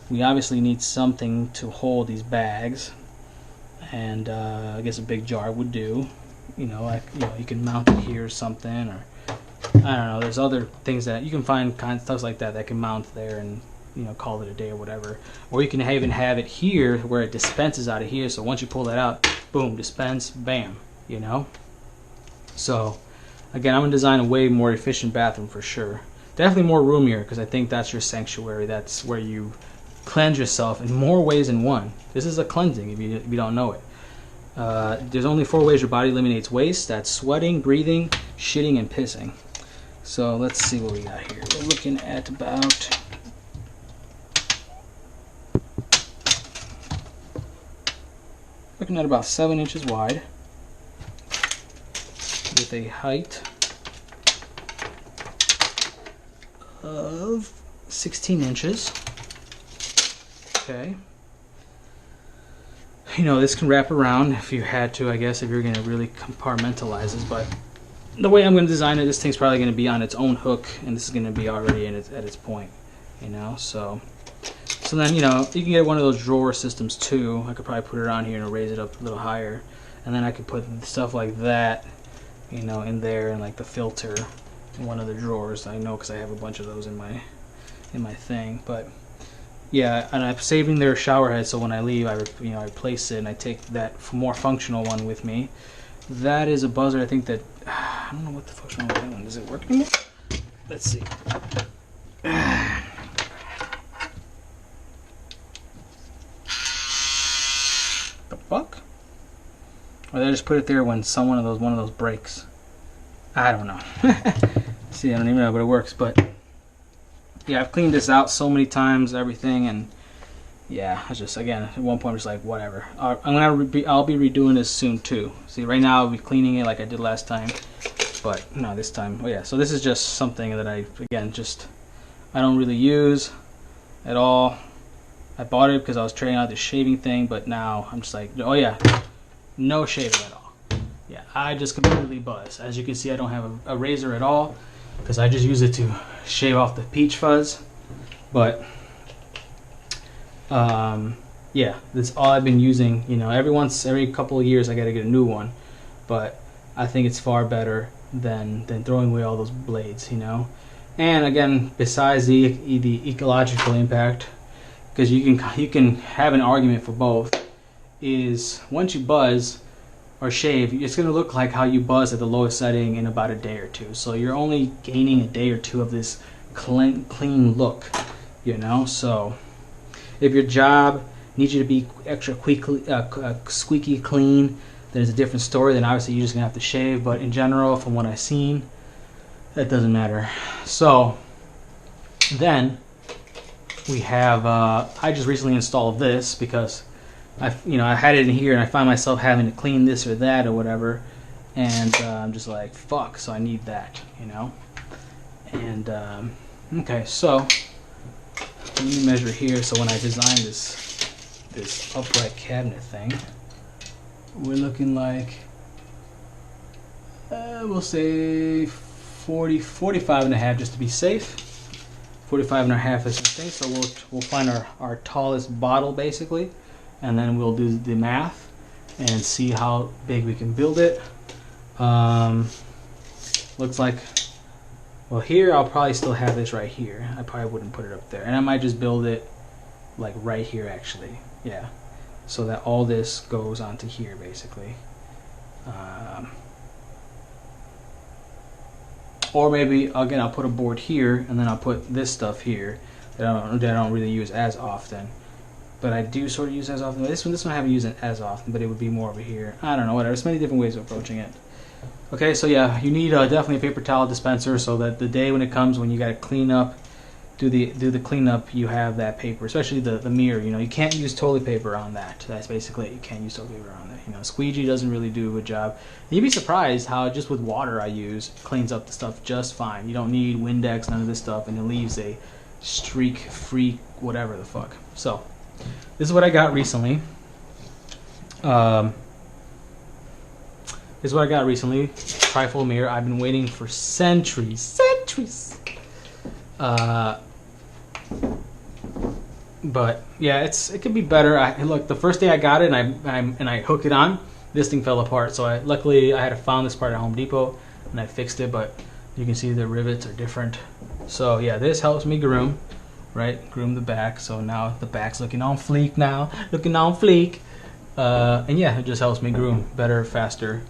Speaker 1: We obviously need something to hold these bags, and I guess a big jar would do. You know, like, you know, you can mount it here or something, or I don't know. There's other things that you can find, stuff like that can mount there, and you know, call it a day or whatever. Or you can even have it here where it dispenses out of here. So once you pull that out, boom, dispense, bam. You know. So again, I'm gonna design a way more efficient bathroom for sure. Definitely more roomier, because I think that's your sanctuary. That's where you cleanse yourself in more ways than one. This is a cleansing if you don't know it. There's only 4 ways your body eliminates waste. That's sweating, breathing, shitting, and pissing. So let's see what we got here. We're looking at about about 7 inches wide, with a height of 16 inches. Okay. You know, this can wrap around if you had to, I guess, if you're going to really compartmentalize this. But the way I'm going to design it, this thing's probably going to be on its own hook, and this is going to be already at its point. You know, so then, you know, you can get one of those drawer systems too. I could probably put it on here and raise it up a little higher, and then I could put stuff like that, you know, in there, and like the filter in one of the drawers. I know because I have a bunch of those in my thing. But yeah, and I'm saving their shower head, so when I leave, I replace it, and I take that more functional one with me. That is a buzzer. I think that I don't know what the fuck's wrong with that one. Does it work anymore? Let's see. The fuck? Or they just put it there when one of those breaks. I don't know. See, I don't even know, but it works. But yeah, I've cleaned this out so many times, everything, and yeah, I just, again, at one point I'm just like, whatever. I'll be redoing this soon too. See, right now I'll be cleaning it like I did last time, but no, this time. Oh yeah, so this is just something that I don't really use at all. I bought it because I was trying out this shaving thing, but now I'm just like, oh yeah, no shaving at all. Yeah, I just completely buzz. As you can see, I don't have a razor at all because I just use it to shave off the peach fuzz. But yeah, that's all I've been using. You know, every couple of years I gotta get a new one, but I think it's far better than throwing away all those blades. You know, and again, besides the ecological impact, because you can have an argument for both, is once you buzz or shave, it's going to look like how you buzz at the lowest setting in about a day or two. So you're only gaining a day or two of this clean look, you know. So if your job needs you to be extra squeaky clean, then it's a different story. Then obviously you're just going to have to shave. But in general, from what I've seen, that doesn't matter. So then we have, I just recently installed this because I had it in here and I find myself having to clean this or that or whatever, and I'm just like, fuck, so I need that, you know. And okay, so let me measure here. So when I designed this upright cabinet thing, we're looking like we'll say 45 and a half just to be safe. 45 and a half is the thing. So we'll find our tallest bottle basically, and then we'll do the math and see how big we can build it. Looks like Well, here I'll probably still have this right here. I probably wouldn't put it up there, and I might just build it like right here actually. Yeah, so that all this goes onto here basically. Or maybe again I'll put a board here, and then I'll put this stuff here that I don't really use as often, but I do sort of use as often. This one I haven't used it as often, but it would be more over here. I don't know, whatever. There's many different ways of approaching it. Okay, so yeah, you need definitely a paper towel dispenser so that the day when it comes, when you got to clean up, do the cleanup, you have that paper, especially the mirror. You know, you can't use toilet paper on that. That's basically it. You can't use toilet paper on that. You know, squeegee doesn't really do a good job. And you'd be surprised how just with water I use cleans up the stuff just fine. You don't need Windex, none of this stuff, and it leaves a streak-free whatever the fuck. So this is what I got recently. This is what I got recently. Trifold mirror. I've been waiting for centuries. But yeah, it could be better. Look, the first day I got it and I hooked it on, this thing fell apart. So luckily I had found this part at Home Depot and I fixed it. But you can see the rivets are different. So yeah, this helps me groom, right? Groom the back. So now the back's looking on fleek now, and yeah, it just helps me groom better, faster.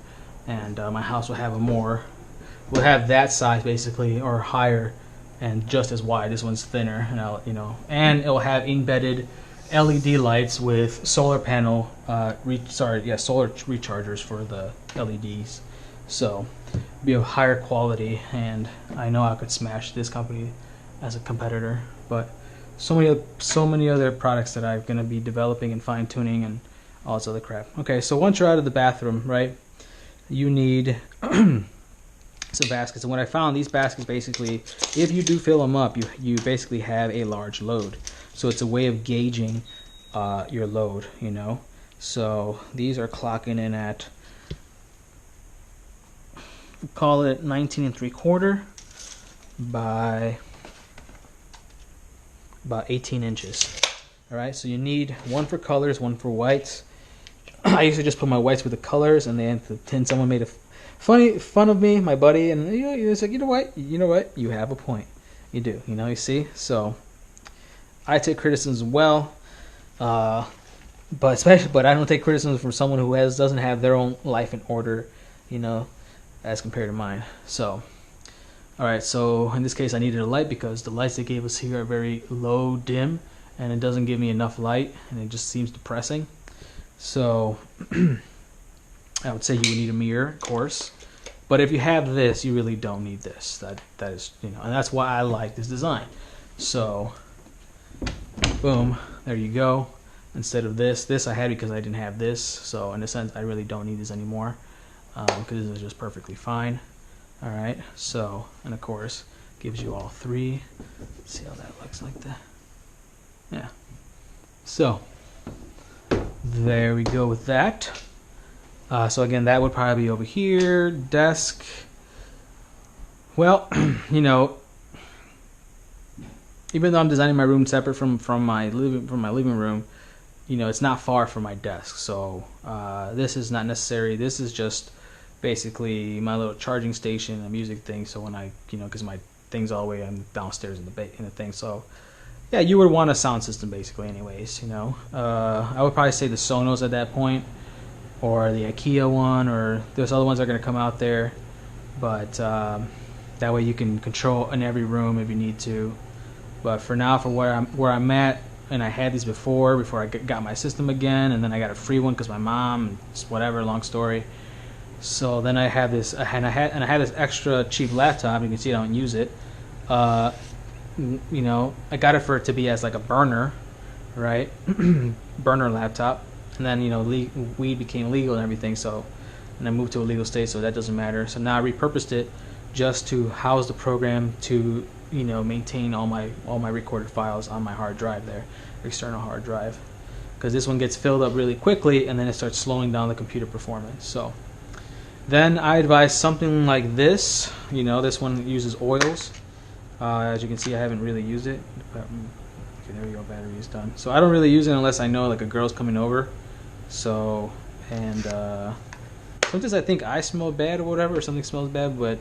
Speaker 1: And my house will have that size basically, or higher, and just as wide. This one's thinner, and and it'll have embedded LED lights with solar panel, solar rechargers for the LEDs. So be of higher quality, and I know I could smash this company as a competitor, but so many other products that I'm gonna be developing and fine tuning and all this other crap. Okay, so once you're out of the bathroom, right? You need some baskets, and what I found, these baskets basically, if you do fill them up, you basically have a large load. So it's a way of gauging your load, So these are clocking in at, call it 19 3/4 by about 18 inches. All right, so you need one for colors, one for whites. I used to just put my whites with the colors, and then someone made a fun of me, my buddy, and he was like, you know what, you have a point, you do, you see. So I take criticism well, but I don't take criticism from someone who doesn't have their own life in order, as compared to mine. So all right, so in this case I needed a light because the lights they gave us here are very low dim, and it doesn't give me enough light, and it just seems depressing. So I would say you would need a mirror, of course, but if you have this, you really don't need this. That is, and that's why I like this design. So boom, there you go. Instead of this I had because I didn't have this. So in a sense, I really don't need this anymore, because this is just perfectly fine. All right, so, and of course gives you all three. Let's see how that looks like that. Yeah, so there we go with that. So again, that would probably be over here. Desk. Well, even though I'm designing my room separate from my living room, it's not far from my desk. So this is not necessary. This is just basically my little charging station, a music thing. So when I, because my thing's all the way downstairs in the thing. So yeah, you would want a sound system basically anyways, I would probably say the Sonos at that point, or the IKEA one, or there's other ones that are going to come out there, but that way you can control in every room if you need to. But for now, for where I'm at, and I had these before I got my system again, and then I got a free one because my mom, whatever, long story. So then I have this, and I had this extra cheap laptop. You can see I don't use it. I got it for it to be as like a burner, right? Burner laptop. And then, weed became legal and everything. So, and I moved to a legal state, so that doesn't matter. So now I repurposed it just to house the program to, maintain all my recorded files on my hard drive there, external hard drive. Because this one gets filled up really quickly, and then it starts slowing down the computer performance. So then I advise something like this. This one uses oils. As you can see, I haven't really used it. Okay, there we go, battery is done. So I don't really use it unless I know like a girl's coming over. So, and sometimes I think I smell bad or whatever, or something smells bad, but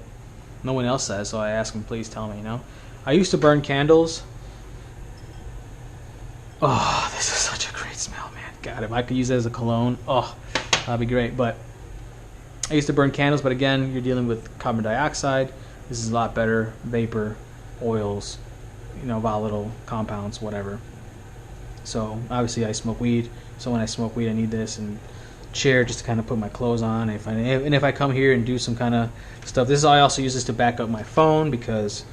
Speaker 1: No one else says, so I ask them, please tell me, you know. I used to burn candles. Oh, this is such a great smell, man. God, if I could use it as a cologne, oh, that'd be great. But I used to burn candles, but again, you're dealing with carbon dioxide. This is a lot better. Vapor, oils, you know, volatile compounds, whatever. So obviously I smoke weed. So when I smoke weed, I need this and chair just to kind of put my clothes on. And if I come here and do some kind of stuff, I also use this to back up my phone, because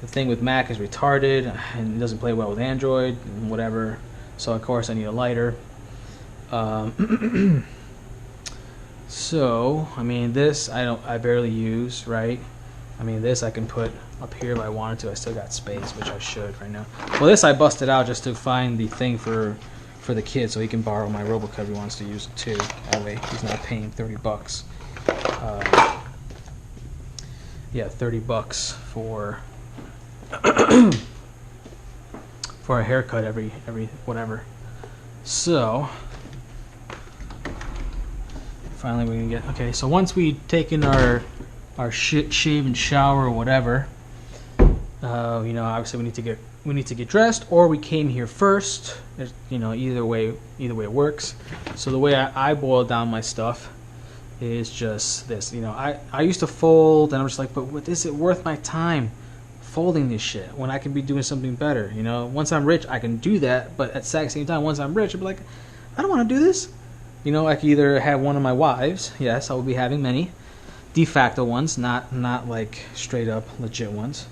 Speaker 1: the thing with Mac is retarded and it doesn't play well with Android and whatever. So of course I need a lighter. So I mean, this I barely use, right? I mean, this I can put up here if I wanted to. I still got space, which I should right now. Well, this I busted out just to find the thing for the kid, so he can borrow my RoboCub if he wants to use it too. That way he's not paying $30. Yeah, $30 for for a haircut every whatever. So finally we can get, okay, so once we taken our shave and shower or whatever, you know, obviously we need to get dressed, or we came here first. You know, either way it works. So the way I boil down my stuff is just this. You know, I used to fold, and I'm just like, but what is it worth my time folding this shit when I can be doing something better? You know, once I'm rich, I can do that, but at the same time, once I'm rich, I'll be like, I don't want to do this. You know, I could either have one of my wives. Yes, I will be having many de facto ones, not like straight up legit ones.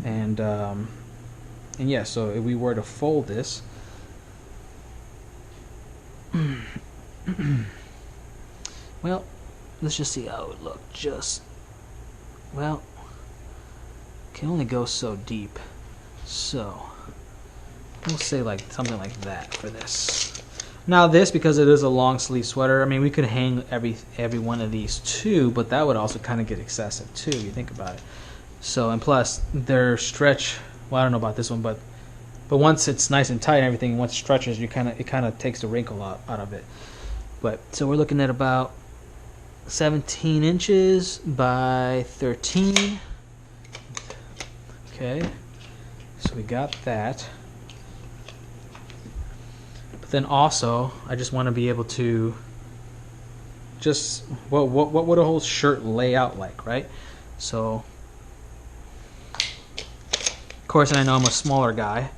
Speaker 1: And yeah, so if we were to fold this, well, let's just see how it would look. Well, can only go so deep. So we'll say like something like that for this. Now this, because it is a long sleeve sweater, I mean, we could hang every one of these too, but that would also kind of get excessive too. You think about it. So, and plus their stretch. Well, I don't know about this one, but once it's nice and tight and everything, once it stretches, it kind of takes the wrinkle out of it. But so we're looking at about 17 inches by 13. Okay, so we got that. Then also, I just want to be able to just what would a whole shirt lay out like, right? So, of course, and I know I'm a smaller guy,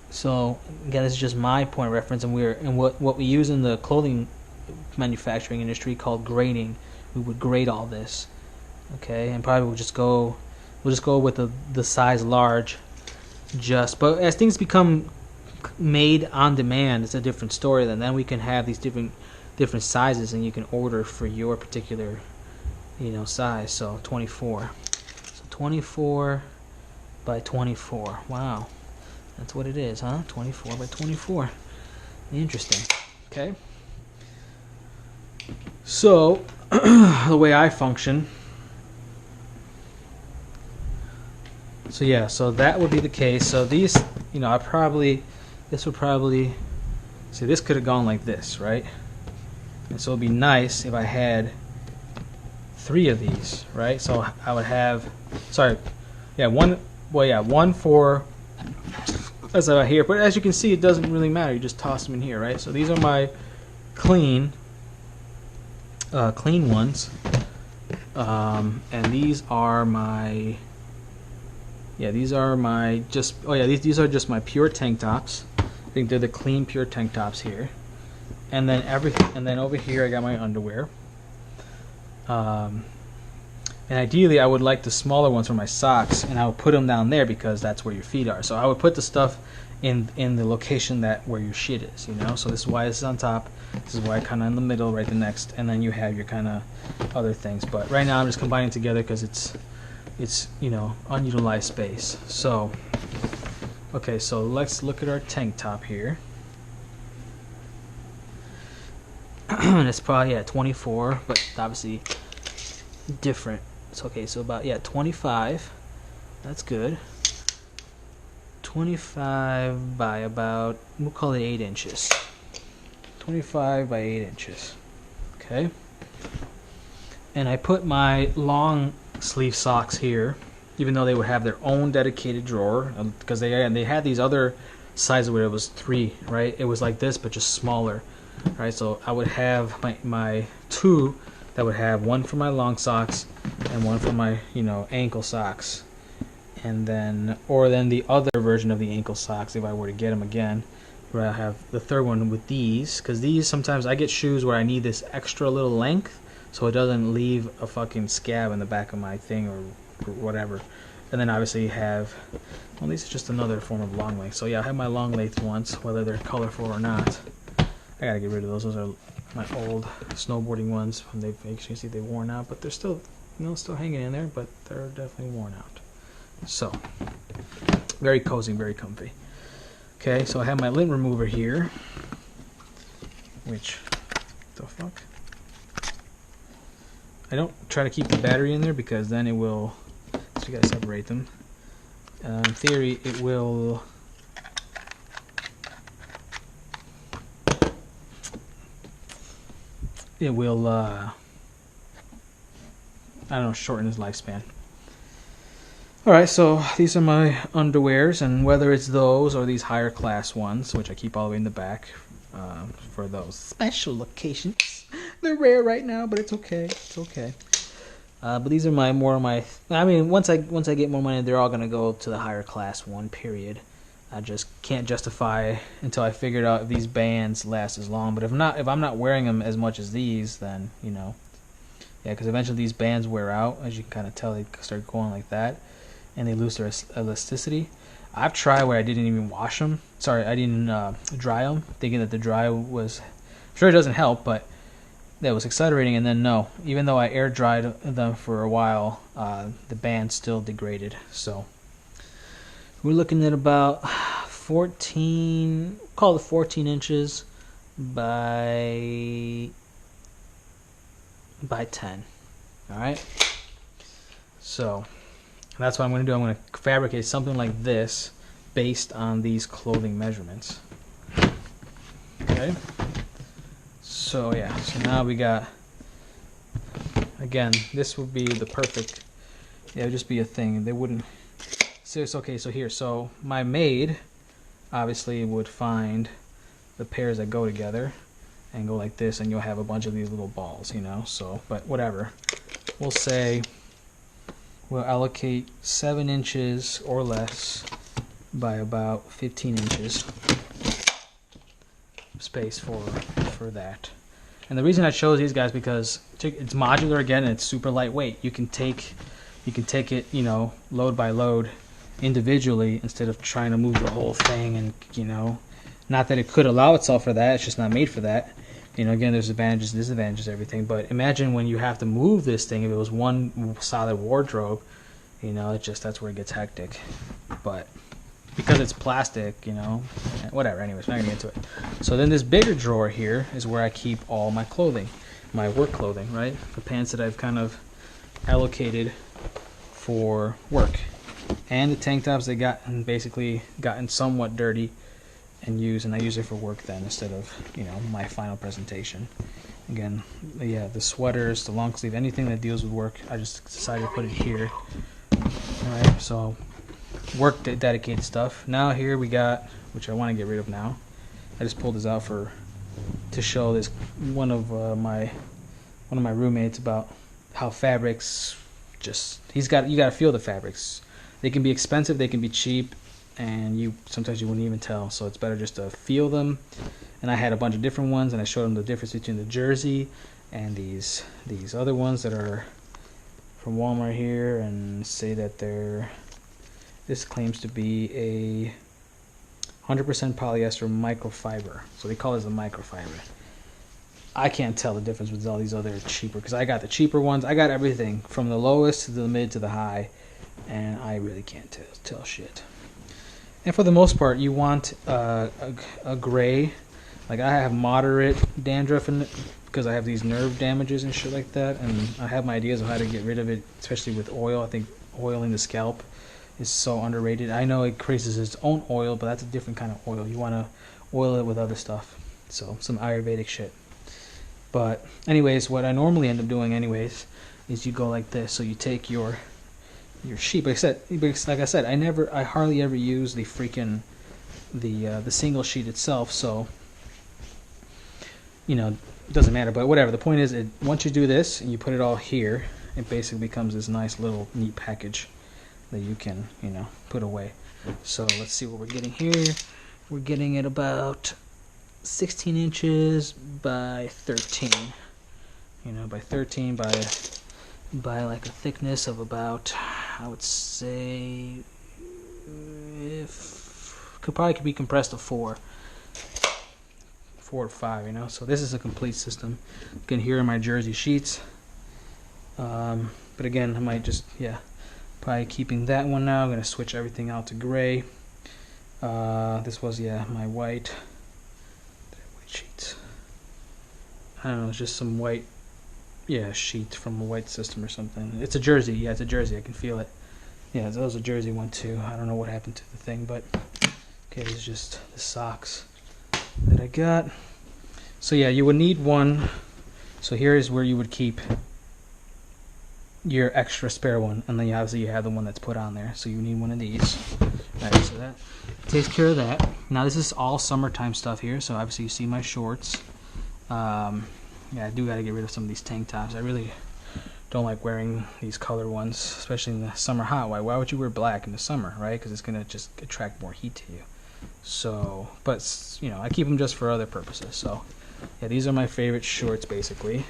Speaker 1: so again, this is just my point of reference, and what we use in the clothing manufacturing industry called grading. We would grade all this, okay, and probably we'll just go with the size large, but as things become made on demand, it's a different story. Then we can have these different sizes, and you can order for your particular, you know, size. So 24. So 24 by 24. Wow, that's what it is, huh? 24 by 24. Interesting. Okay. So the way I function. So yeah, so that would be the case. So these, you know, this would probably, see, this could have gone like this, right? And so it'd be nice if I had 3 of these, right? So I would have, one for, that's about here. But as you can see, it doesn't really matter. You just toss them in here, right? So these are my clean ones. And these are my, these are just my pure tank tops. I think they're the clean pure tank tops here, and then over here I got my underwear. And ideally I would like the smaller ones for my socks, and I would put them down there because that's where your feet are. So I would put the stuff in the location where your shit is, you know. So this is why this is on top. This is why kind of in the middle, right the next, and then you have your kind of other things. But right now I'm just combining together because it's you know, unutilized space. So. Okay, so let's look at our tank top here. And it's probably 24, but obviously different. It's okay, so about 25. That's good. 25 by about, we'll call it 8 inches. 25 by 8 inches. Okay. And I put my long sleeve socks here, even though they would have their own dedicated drawer, because they had these other sizes where it was 3, right? It was like this, but just smaller, right? So I would have my 2 that would have one for my long socks and one for my, you know, ankle socks, and then the other version of the ankle socks, if I were to get them again, where I have the third one with these, because these, sometimes I get shoes where I need this extra little length so it doesn't leave a fucking scab in the back of my thing or whatever. And then obviously you have, well, these is just another form of long length. So yeah, I have my long length ones, whether they're colorful or not. I gotta get rid of those. Those are my old snowboarding ones. They, you can see they're worn out, but they're still, you know, still hanging in there, but they're definitely worn out. So very cozy, very comfy. Okay, so I have my lint remover here, which, the fuck? I don't try to keep the battery in there because then it will, so you gotta separate them. In theory, it will, I don't know, shorten his lifespan. Alright, so these are my underwears, and whether it's those or these higher class ones, which I keep all the way in the back for those special occasions. They're rare right now, but it's okay. It's okay. But these are more of my. I mean, once I get more money, they're all gonna go to the higher class one. Period. I just can't justify until I figured out if these bands last as long. But if I'm not wearing them as much as these, then you know, yeah, because eventually these bands wear out. As you can kind of tell, they start going like that, and they lose their elasticity. I've tried where I didn't even wash them. Sorry, I didn't dry them, thinking that the dry was. I'm sure it doesn't help, but that was accelerating. And then no, even though I air dried them for a while, the band still degraded. So we're looking at about 14, call it 14 inches by 10. All right. So that's what I'm going to do. I'm going to fabricate something like this based on these clothing measurements. Okay. So yeah, so now we got, again, this would be the perfect, yeah, it would just be a thing. They wouldn't, so it's okay, so here, so my maid obviously would find the pairs that go together and go like this, and you'll have a bunch of these little balls, you know, so, but whatever. We'll say we'll allocate 7 inches or less by about 15 inches space for that. And the reason I chose these guys because it's modular again, and it's super lightweight. You can take it, you know, load by load individually instead of trying to move the whole thing. And you know, not that it could allow itself for that, it's just not made for that. You know, again, there's advantages, disadvantages, everything. But imagine when you have to move this thing. If it was one solid wardrobe, you know, that's where it gets hectic. But because it's plastic, you know, whatever. Anyways, we're not gonna get into it. So then this bigger drawer here is where I keep all my clothing, my work clothing, right? The pants that I've kind of allocated for work, and the tank tops that gotten somewhat dirty and used, and I use it for work then instead of, you know, my final presentation. Again, yeah, the sweaters, the long sleeve, anything that deals with work, I just decided to put it here. All right, so work dedicated stuff. Now here we got, which I want to get rid of now. I just pulled this out to show this one of my roommates about how fabrics you got to feel the fabrics. They can be expensive, they can be cheap, and sometimes you wouldn't even tell. So it's better just to feel them. And I had a bunch of different ones, and I showed them the difference between the jersey and these other ones that are from Walmart here, and say that this claims to be a 100% polyester microfiber. So they call this a microfiber. I can't tell the difference with all these other cheaper, because I got the cheaper ones. I got everything from the lowest to the mid to the high, and I really can't tell shit. And for the most part, you want a gray. Like I have moderate dandruff in it because I have these nerve damages and shit like that, and I have my ideas of how to get rid of it, especially with oil. I think oiling the scalp is so underrated. I know it creates its own oil, but that's a different kind of oil. You want to oil it with other stuff, so some Ayurvedic shit. But anyways, what I normally end up doing anyways is you go like this. So you take your sheet. Like I said, I hardly ever use the freaking the single sheet itself. So you know, it doesn't matter. But whatever. The point is, once you do this and you put it all here, it basically becomes this nice little neat package that you can, you know, put away. So let's see what we're getting here. We're getting it about 16 inches by 13. You know, by 13 by like a thickness of about, I would say, could be compressed to 4 or 5. You know, so this is a complete system. Again, here are my jersey sheets. But again, I might just, probably keeping that one now. I'm going to switch everything out to gray. This was, my white sheets. I don't know, it's just some white, sheet from a white system or something. It's a jersey. Yeah, it's a jersey. I can feel it. Yeah, that was a jersey one too. I don't know what happened to the thing, but okay, this is just the socks that I got. So yeah, you would need one. So here is where you would keep your extra spare one, and then obviously you have the one that's put on there, so you need one of these. Alright, so that takes care of that. Now this is all summertime stuff here, so obviously you see my shorts. I do got to get rid of some of these tank tops. I really don't like wearing these color ones, especially in the summer hot. Why would you wear black in the summer, right? Because it's going to just attract more heat to you. So, but, you know, I keep them just for other purposes. So, yeah, these are my favorite shorts, basically.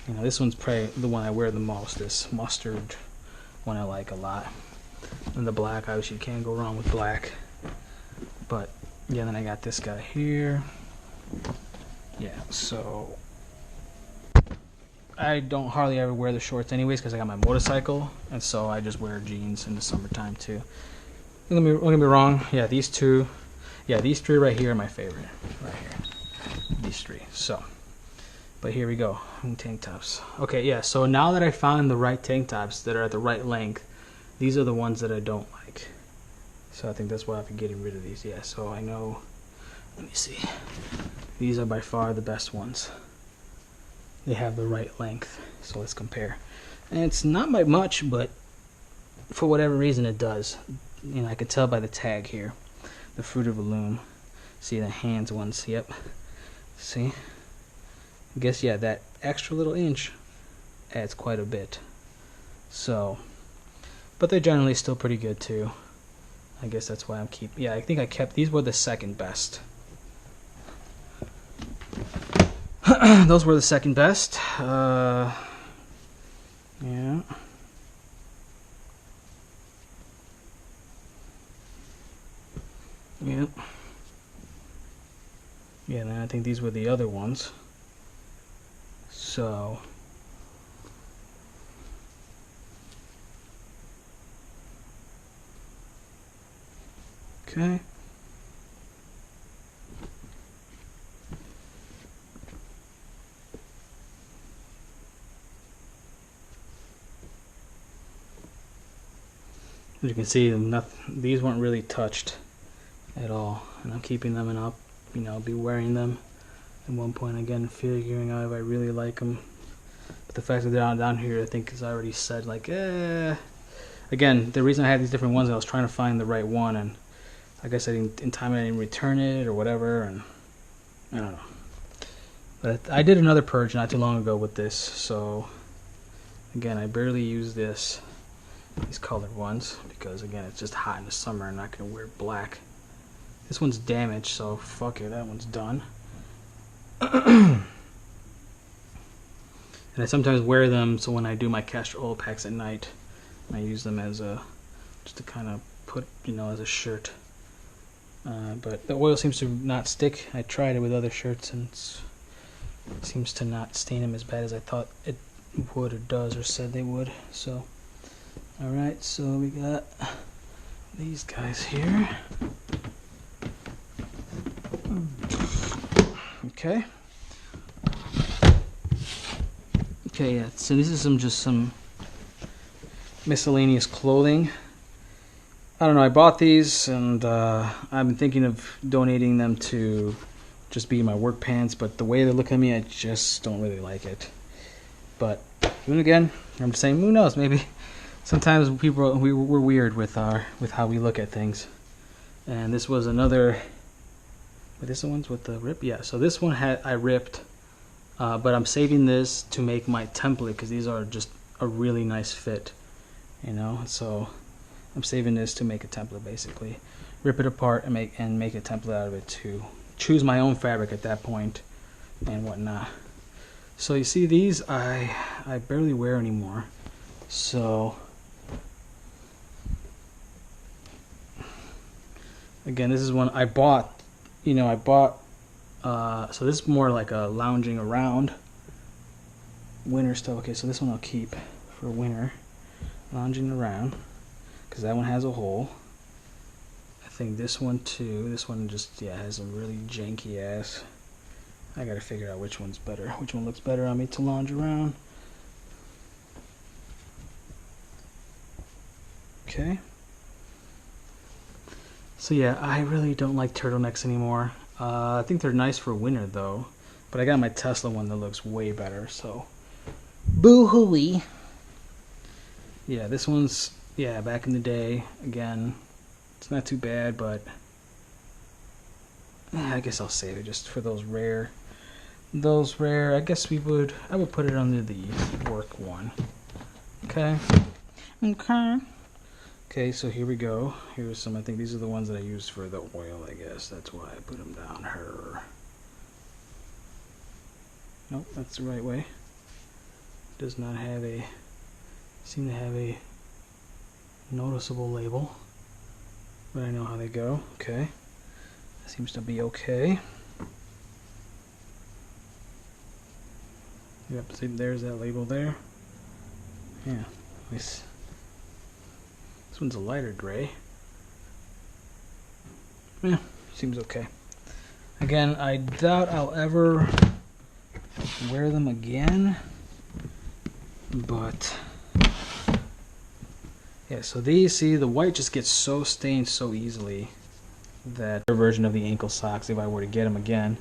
Speaker 1: You know, this one's probably the one I wear the most, this mustard one I like a lot. And the black, obviously you can't go wrong with black. But, yeah, then I got this guy here. Yeah, so I don't hardly ever wear the shorts anyways because I got my motorcycle, and so I just wear jeans in the summertime too. Don't get me wrong, these three right here are my favorite. Right here. These three. So, but here we go. Tank tops. Okay, so now that I found the right tank tops that are at the right length, these are the ones that I don't like. So I think that's why I've been getting rid of these. Yeah, so I know, let me see. These are by far the best ones. They have the right length. So let's compare. And it's not by much, but for whatever reason it does. You know, I can tell by the tag here. The Fruit of the Loom. See the hands ones, yep. See? I guess, that extra little inch adds quite a bit. So, but they're generally still pretty good too. I guess that's why I'm keeping, I think I kept, these were the second best. Those were the second best. Yeah. Yep. Yeah, and then I think these were the other ones. So, okay. As you can see, these weren't really touched at all, and I'm keeping them, and I'll, be wearing them at one point again, figuring out if I really like them. But the fact that they're down here, I think, is already said, like, Again, the reason I had these different ones, I was trying to find the right one, and I guess I didn't return it or whatever, and I don't know. But I did another purge not too long ago with this, so again, I barely use these colored ones, because again, it's just hot in the summer. I'm not going to wear black. This one's damaged, so fuck it, that one's done. And I sometimes wear them, so when I do my castor oil packs at night, I use them as just to kind of put, as a shirt. But the oil seems to not stick. I tried it with other shirts, and it seems to not stain them as bad as I thought it would, or does, or said they would. So, alright, so we got these guys here. Okay. Okay, so this is some miscellaneous clothing. I don't know, I bought these, and I've been thinking of donating them to just be my work pants, but the way they look at me, I just don't really like it. But And again, I'm just saying, who knows? Maybe sometimes we're weird with how we look at things. And this was another. But this one's with the rip, yeah. So this one I ripped, but I'm saving this to make my template because these are just a really nice fit, you know. So I'm saving this to make a template, basically. Rip it apart and make a template out of it to choose my own fabric at that point and whatnot. So you see these I barely wear anymore. So again, this is one I bought. You know, so this is more like a lounging around winter stuff. Okay, so this one I'll keep for winter, lounging around, because that one has a hole. I think this one too. This one just, yeah, has a really janky ass. I gotta figure out which one's better. Which one looks better on me to lounge around. Okay. So yeah, I really don't like turtlenecks anymore. I think they're nice for winter though. But I got my Tesla one that looks way better, so boo-hooey. Yeah, this one's, yeah, back in the day. Again, it's not too bad, but I guess I'll save it just for those rare. I guess I would put it under the work one. Okay. Okay, so here we go. Here's some, I think these are the ones that I used for the oil, I guess. That's why I put them down here. Nope, that's the right way. Does not have seem to have a noticeable label. But I know how they go. Okay. That seems to be okay. Yep, see, there's that label there. Yeah, nice. This one's a lighter gray. Yeah, seems okay. Again, I doubt I'll ever wear them again. But yeah, so these, see, the white just gets so stained so easily that version of the ankle socks, if I were to get them again,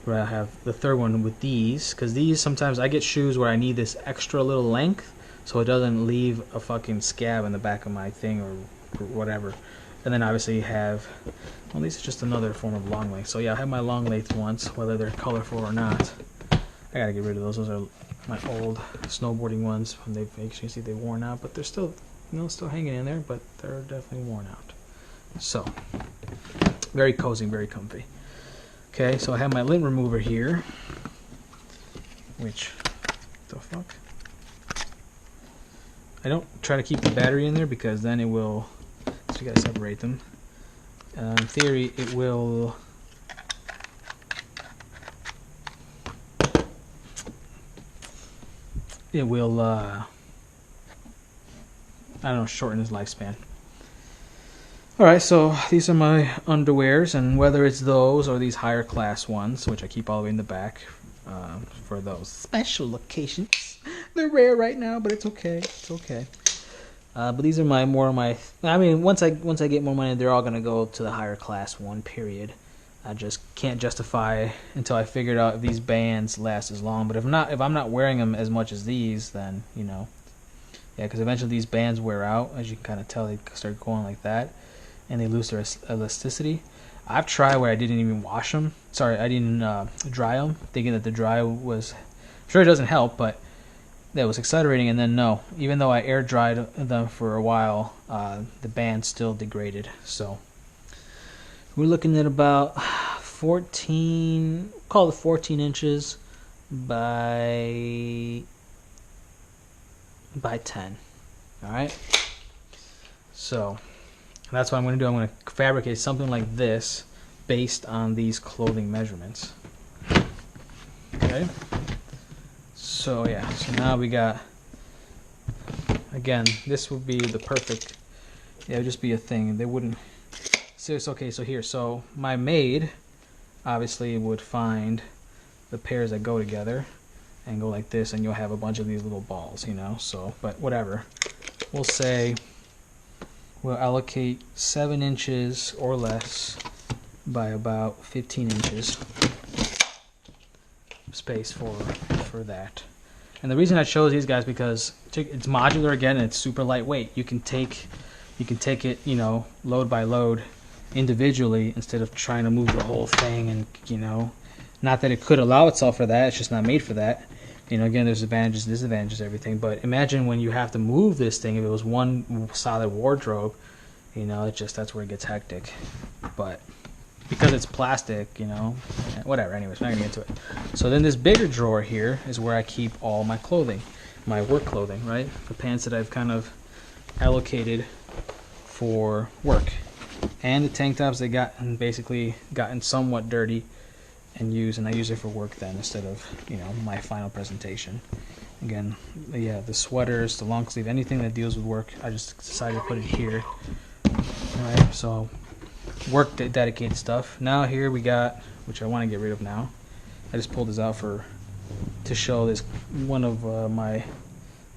Speaker 1: where I have the third one with these, because these, sometimes I get shoes where I need this extra little length so it doesn't leave a fucking scab in the back of my thing or whatever. And then obviously you have, well, these are just another form of long length. So yeah, I have my long length ones, whether they're colorful or not. I gotta get rid of those. Those are my old snowboarding ones. They actually see they're worn out, but they're still, you know, still hanging in there, but they're definitely worn out. So very cozy, very comfy. Okay, so I have my lint remover here, which, the fuck? I don't try to keep the battery in there because then it will, so you gotta separate them. In theory, it will, I don't know, shorten his lifespan. Alright, so these are my underwears, and whether it's those or these higher class ones, which I keep all the way in the back for those special occasions. They're rare right now, but it's okay. It's okay. But these are more of my. I mean, once I get more money, they're all gonna go to the higher class one. Period. I just can't justify until I figured out if these bands last as long. But if I'm not wearing them as much as these, then you know, yeah, because eventually these bands wear out. As you can kind of tell, they start going like that, and they lose their elasticity. I've tried where I didn't even wash them. Sorry, I didn't dry them, thinking that the dry was. I'm sure it doesn't help, but that was accelerating, and then no. Even though I air dried them for a while, the band still degraded. So we're looking at about 14, call it 14 inches by 10. All right. So that's what I'm going to do. I'm going to fabricate something like this based on these clothing measurements. Okay. So yeah, so now we got, again, this would be the perfect, yeah, it would just be a thing. They wouldn't, so it's okay, so here, so my maid obviously would find the pairs that go together and go like this, and you'll have a bunch of these little balls, you know, so, but whatever. We'll say we'll allocate 7 inches or less by about 15 inches space for that. And the reason I chose these guys because it's modular again, and it's super lightweight. You can take it, you know, load by load individually instead of trying to move the whole thing. And, you know, not that it could allow itself for that, it's just not made for that. You know, again, there's advantages, disadvantages, everything. But imagine when you have to move this thing, if it was one solid wardrobe, you know, that's where it gets hectic. But because it's plastic, you know, whatever. Anyways, I'm not gonna get into it. So then this bigger drawer here is where I keep all my clothing, my work clothing, right? The pants that I've kind of allocated for work, and the tank tops that gotten somewhat dirty and used, and I use it for work then instead of, you know, my final presentation. Again, yeah, the sweaters, the long sleeve, anything that deals with work, I just decided to put it here. All right, so work dedicated stuff. Now here we got, which I want to get rid of now. I just pulled this out to show this one of my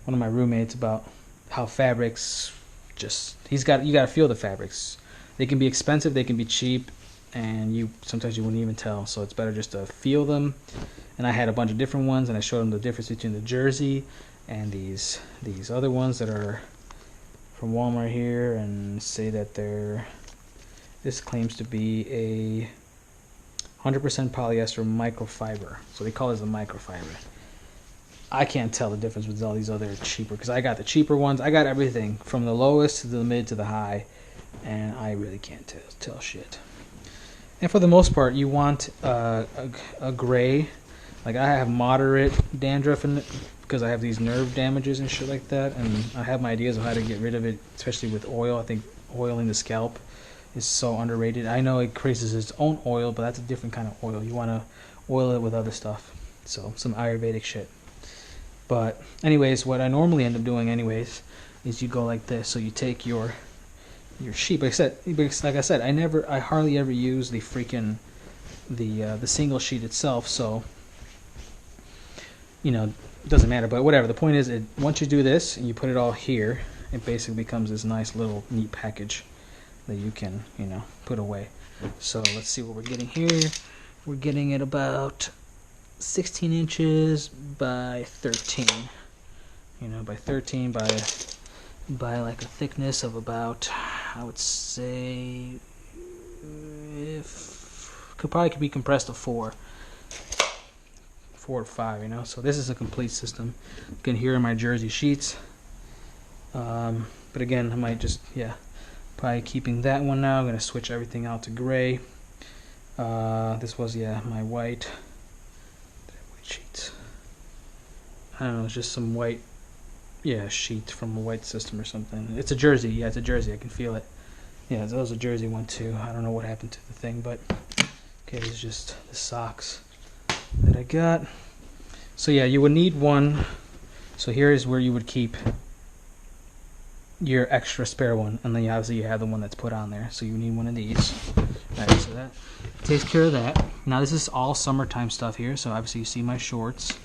Speaker 1: roommates about how fabrics you got to feel the fabrics. They can be expensive, they can be cheap, and sometimes you wouldn't even tell. So it's better just to feel them. And I had a bunch of different ones, and I showed them the difference between the jersey and these other ones that are from Walmart here, and say that this claims to be a 100% polyester microfiber. So they call this a microfiber. I can't tell the difference with all these other cheaper, because I got the cheaper ones. I got everything from the lowest to the mid to the high, and I really can't tell shit. And for the most part, you want a gray. Like I have moderate dandruff in it because I have these nerve damages and shit like that, and I have my ideas of how to get rid of it, especially with oil. I think oiling the scalp is so underrated. I know it creates its own oil, but that's a different kind of oil. You want to oil it with other stuff, so some Ayurvedic shit. But anyways, what I normally end up doing anyways is you go like this. So you take your sheet. Like I said, I hardly ever use the freaking the single sheet itself. So you know, it doesn't matter. But whatever. The point is, once you do this and you put it all here, it basically becomes this nice little neat package that you can, you know, put away. So let's see what we're getting here. We're getting it about 16 inches by 13. You know, by 13 by like a thickness of about, I would say, could be compressed to 4 to 5. You know, so this is a complete system. Again, here are my jersey sheets. But again, I might just probably keeping that one now. I'm gonna switch everything out to gray. This was my white sheets. I don't know, it's just some white sheet from a white system or something. It's a jersey. Yeah, it's a jersey. I can feel it. Yeah, that was a jersey one too. I don't know what happened to the thing, but okay, this is just the socks that I got. So yeah, you would need one. So here is where you would keep your extra spare one, and then obviously you have the one that's put on there. So you need one of these. Alright, so that takes care of that. Now this is all summertime stuff here. So obviously you see my shorts.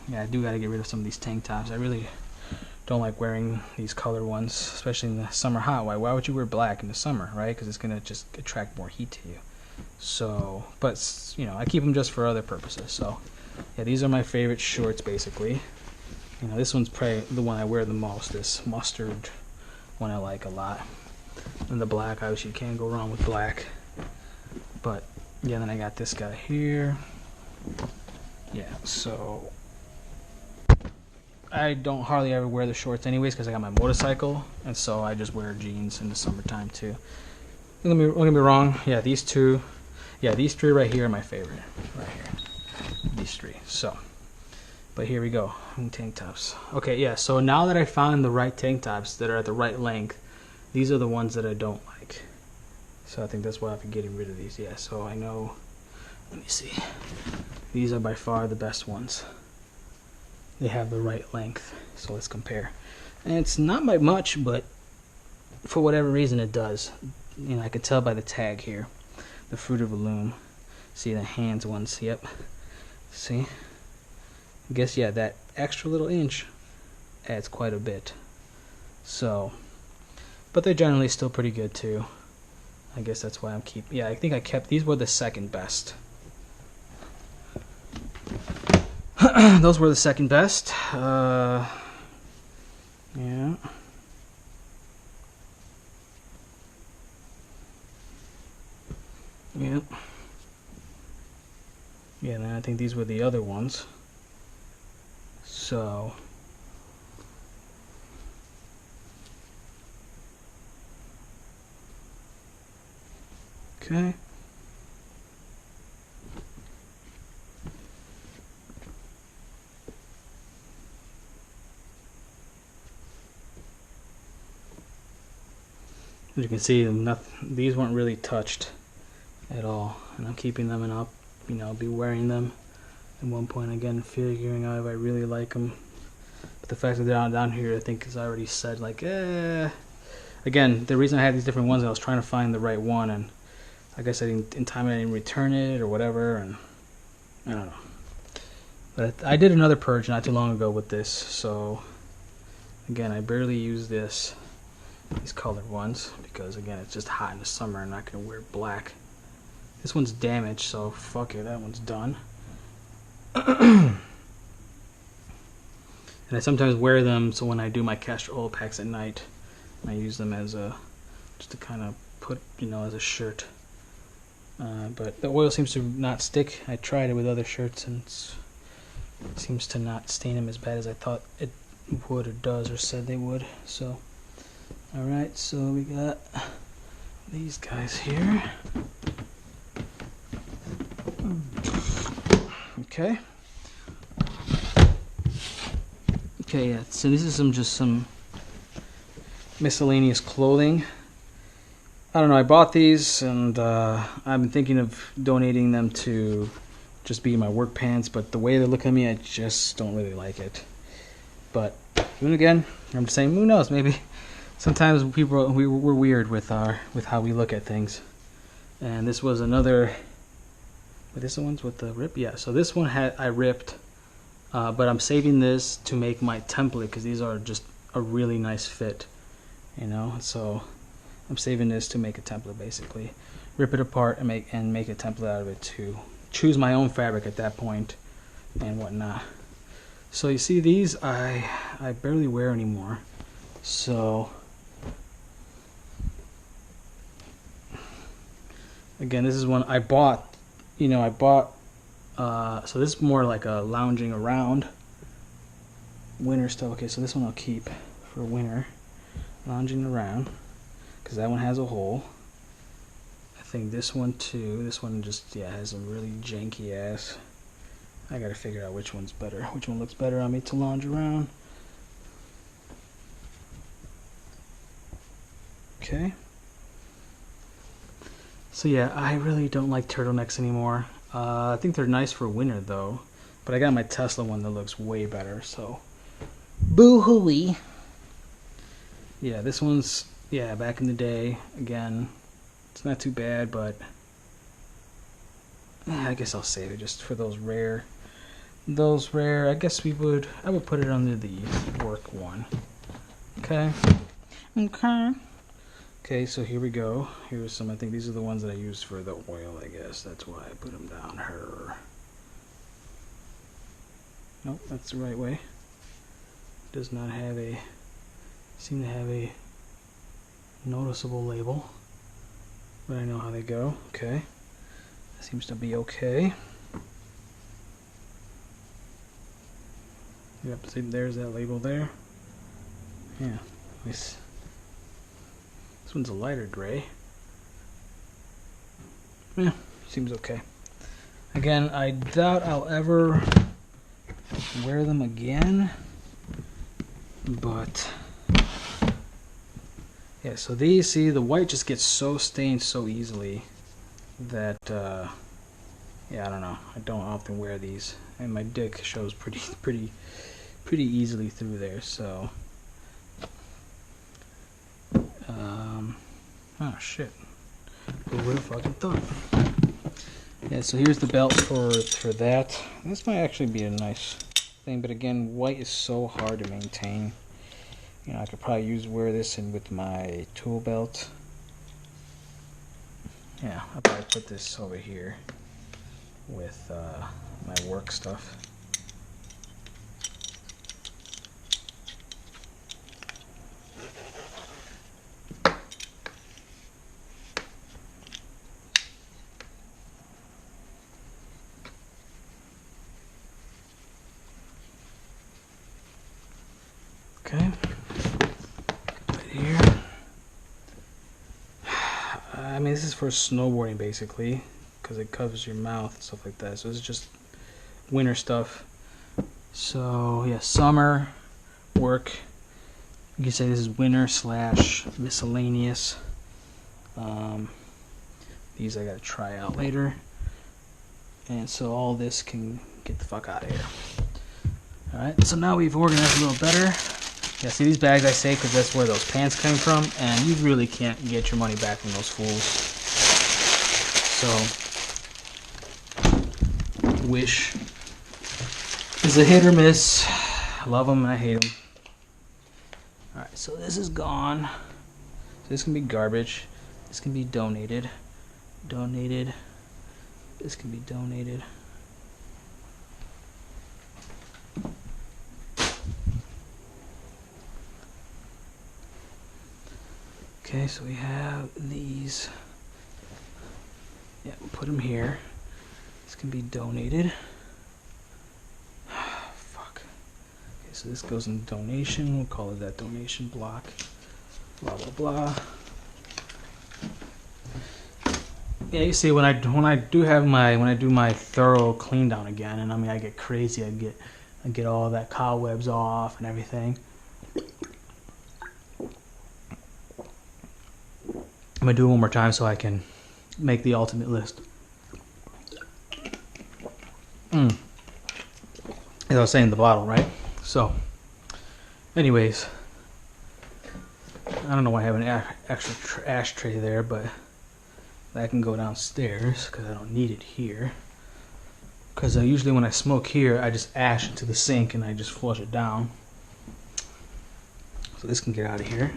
Speaker 1: Yeah, I do got to get rid of some of these tank tops. I really don't like wearing these color ones, especially in the summer hot. Why would you wear black in the summer, right? Because it's going to just attract more heat to you. So, but, you know, I keep them just for other purposes. So, yeah, these are my favorite shorts, basically. You know, this one's probably the one I wear the most, this mustard one I like a lot. And the black, obviously, you can't go wrong with black. But, yeah, then I got this guy here. Yeah, so I don't hardly ever wear the shorts anyways because I got my motorcycle, and so I just wear jeans in the summertime too. Don't get me wrong, these three right here are my favorite, right here, these three. So, but here we go, tank tops. Okay, yeah, so now that I found the right tank tops that are at the right length, these are the ones that I don't like. So I think that's why I've been getting rid of these. Yeah, so I know, let me see. These are by far the best ones. They have the right length. So let's compare. And it's not by much, but for whatever reason it does. You know, I could tell by the tag here. The Fruit of the Loom. See the hands ones, yep. See? I guess, that extra little inch adds quite a bit. So, but they're generally still pretty good too. I guess that's why I'm keeping, I think I kept, these were the second best. those were the second best. Yeah. Yep. Yeah, and I think these were the other ones. So okay. As you can see, these weren't really touched at all, and I'm keeping them, and I'll, be wearing them at one point again, figuring out if I really like them. But the fact that they're down here, I think, is already said, like, Again, the reason I had these different ones, I was trying to find the right one, and I guess I didn't return it or whatever, and I don't know. But I did another purge not too long ago with this, so again, I barely use these colored ones, because again, it's just hot in the summer. I'm not gonna wear black. This one's damaged, so fuck it, that one's done. And I sometimes wear them, so when I do my castor oil packs at night, I use them as just to kind of put, as a shirt. But the oil seems to not stick. I tried it with other shirts, and it seems to not stain them as bad as I thought it would, or does, or said they would. So, alright, so we got these guys here. Okay. Okay, yeah, so this is just some miscellaneous clothing. I don't know, I bought these, and I've been thinking of donating them to just be my work pants, but the way they look at me, I just don't really like it. But then again, I'm just saying, who knows, maybe sometimes we're weird with how we look at things. And this was another, this the ones with the rip? Yeah, so this one I ripped, but I'm saving this to make my template, because these are just a really nice fit, so I'm saving this to make a template, basically. Rip it apart and make a template out of it to choose my own fabric at that point and whatnot. So you see, these I barely wear anymore. So again, this is one I bought. So this is more like a lounging around winter stuff. Okay, so this one I'll keep for winter, lounging around, because that one has a hole. I think this one too. This one just has a really janky ass. I gotta figure out which one's better. Which one looks better on me to lounge around. Okay. So yeah, I really don't like turtlenecks anymore. I think they're nice for winter though. But I got my Tesla one that looks way better, so boo-hooey. Yeah, this one's, back in the day. Again, it's not too bad, but I guess I'll save it just for those rare. I guess I would put it under the work one. Okay. Okay, so here we go. Here's some, I think these are the ones that I used for the oil, I guess. That's why I put them down here. Nope, that's the right way. Does not have seem to have a noticeable label. But I know how they go. Okay. That seems to be okay. Yep, see, there's that label there. Yeah, nice. This one's a lighter gray. Yeah, seems okay. Again, I doubt I'll ever wear them again. But yeah, so these, see, the white just gets so stained so easily that I don't know. I don't often wear these, and my dick shows pretty easily through there. So oh shit, who would have fucking thought? Yeah, so here's the belt for that. This might actually be a nice thing, but again, white is so hard to maintain. I could probably wear this in with my tool belt. Yeah, I'll probably put this over here with my work stuff. Okay. Right here. I mean, this is for snowboarding basically, because it covers your mouth and stuff like that. So this is just winter stuff. So yeah, summer work. You can say this is winter / miscellaneous. These I gotta try out later. And so all this can get the fuck out of here. Alright, so now we've organized a little better. Yeah, see these bags I say because that's where those pants came from, and you really can't get your money back from those fools. So, Wish is a hit or miss. I love them and I hate them. Alright, so this is gone. So this can be garbage. This can be donated. Donated. This can be donated. Okay, so we have these. Yeah, we'll put them here. This can be donated. Fuck. Okay, so this goes in donation. We'll call it that donation block. Blah blah blah. Yeah, you see when I do my thorough clean down again, and I mean I get crazy. I get all that cobwebs off and everything. I'm gonna do it one more time so I can make the ultimate list. As I was saying, the bottle, right? So, anyways, I don't know why I have an extra ashtray there, but that can go downstairs because I don't need it here. Because usually when I smoke here, I just ash into the sink and I just flush it down. So this can get out of here.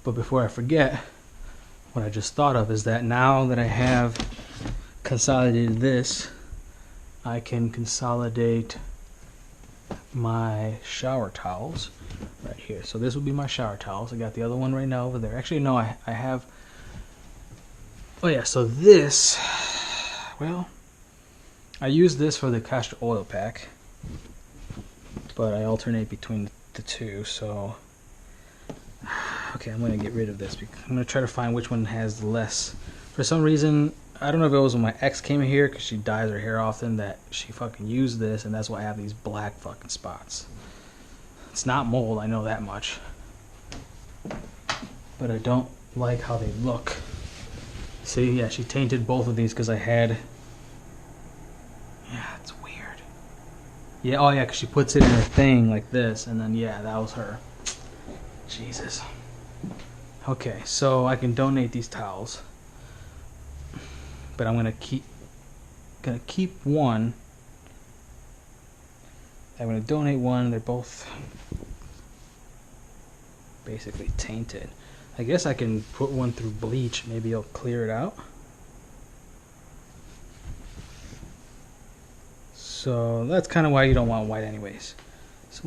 Speaker 1: But before I forget, what I just thought of is that now that I have consolidated this, I can consolidate my shower towels right here. So this will be my shower towels. I got the other one right now over there. Actually, no, I have... Oh yeah, so this... Well, I use this for the castor oil pack, but I alternate between the two, so... Okay, I'm going to get rid of this. I'm going to try to find which one has less. For some reason, I don't know if it was when my ex came here, because she dyes her hair often, that she fucking used this, and that's why I have these black fucking spots. It's not mold, I know that much. But I don't like how they look. See, yeah, she tainted both of these because I had... Yeah, it's weird. Yeah, oh yeah, because she puts it in her thing like this, and then yeah, that was her. Jesus. Okay, so I can donate these towels, but I'm gonna keep one. I'm gonna donate one. They're both basically tainted. I guess I can put one through bleach. Maybe it'll clear it out. So that's kind of why you don't want white, anyways. So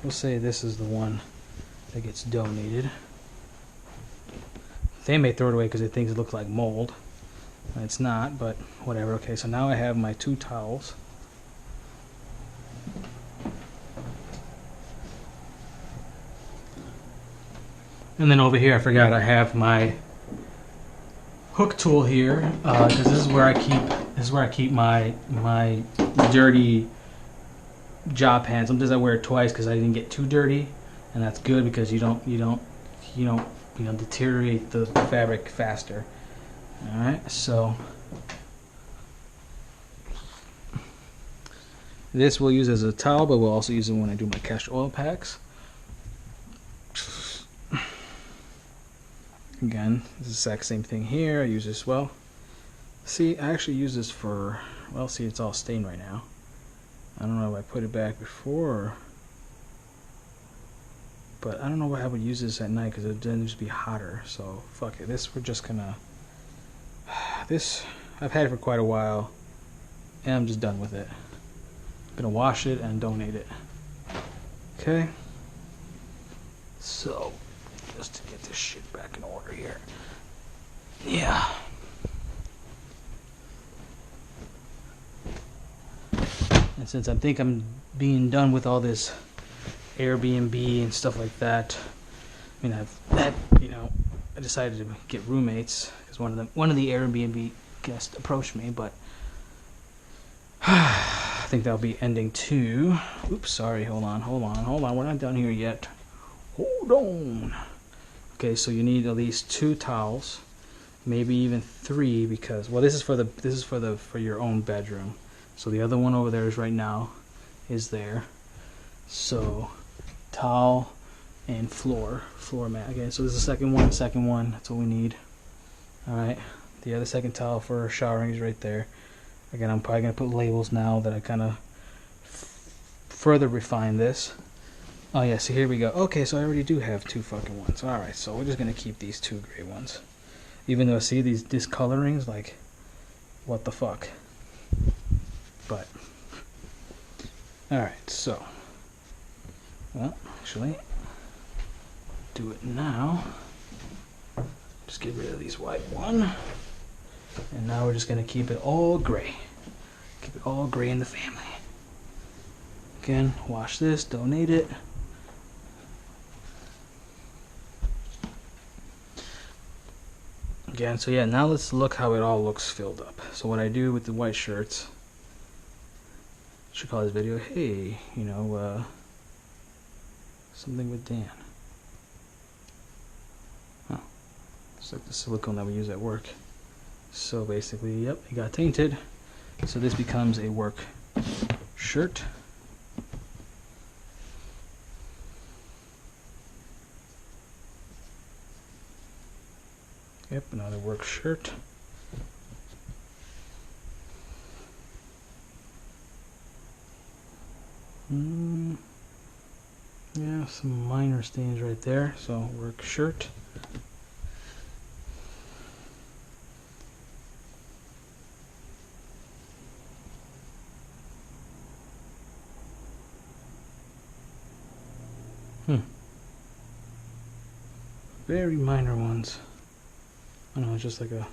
Speaker 1: we'll say this is the one that gets donated. They may throw it away because they think it looks like mold. It's not, but whatever. Okay, so now I have my two towels. And then over here, I forgot I have my hook tool here, because this is where I keep my dirty job pants. Sometimes I wear it twice because I didn't get too dirty, and that's good because you don't deteriorate the fabric faster. All right, so this we'll use as a towel, but we'll also use it when I do my castor oil packs. Again, it's the exact same thing here. I use this well. See, I actually use this for, well, see, it's all stained right now. I don't know if I put it back before, but I don't know why I would use this at night because it would just be hotter. So fuck it. This we're just gonna. This I've had it for quite a while, and I'm just done with it. I'm gonna wash it and donate it. Okay. So just to get this shit back in order here. Yeah. And since I think I'm being done with all this Airbnb and stuff like that, I mean, I decided to get roommates because one of the Airbnb guests approached me, but I think that'll be ending too. Oops, sorry. Hold on. We're not done here yet. Hold on. Okay, so you need at least 2 towels, maybe even 3, because this is for your own bedroom. So the other one over there is right now is there. So towel and floor mat. Okay, so this is the second one. That's what we need. All right, the other second towel for showering is right there. Again, I'm probably gonna put labels now that I kind of further refine this. Oh yeah, so here we go. Okay, so I already do have 2 fucking ones. All right, so we're just gonna keep these 2 gray ones, even though I see these discolorings, like, what the fuck. But all right, so well, actually, do it now. Just get rid of these white one, and now we're just gonna keep it all gray. Keep it all gray in the family. Again, wash this, donate it. Again, so yeah, now let's look how it all looks filled up. So what I do with the white shirts, I should call this video, hey, something with Dan. Oh, it's like the silicone that we use at work. So basically, yep, it got tainted. So this becomes a work shirt. Yep, another work shirt. Yeah, some minor stains right there. So work shirt. Very minor ones. I don't know, just like a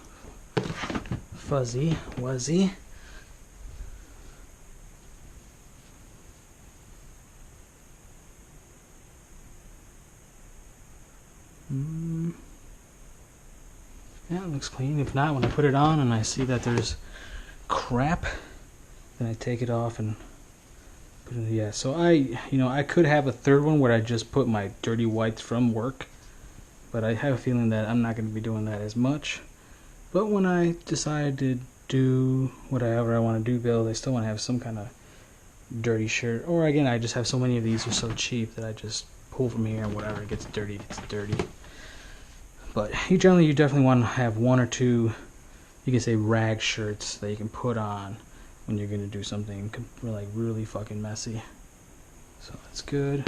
Speaker 1: fuzzy, wuzzy. Yeah, it looks clean. If not, when I put it on and I see that there's crap, then I take it off and put it in. Yeah, so I could have a third one where I just put my dirty whites from work, but I have a feeling that I'm not going to be doing that as much. But when I decide to do whatever I want to do, build, I still want to have some kind of dirty shirt. Or again, I just have so many of these are so cheap that I just pull from here and whatever gets dirty, it's dirty. But you definitely want to have 1 or 2, you can say rag shirts that you can put on when you're going to do something like really fucking messy. So that's good.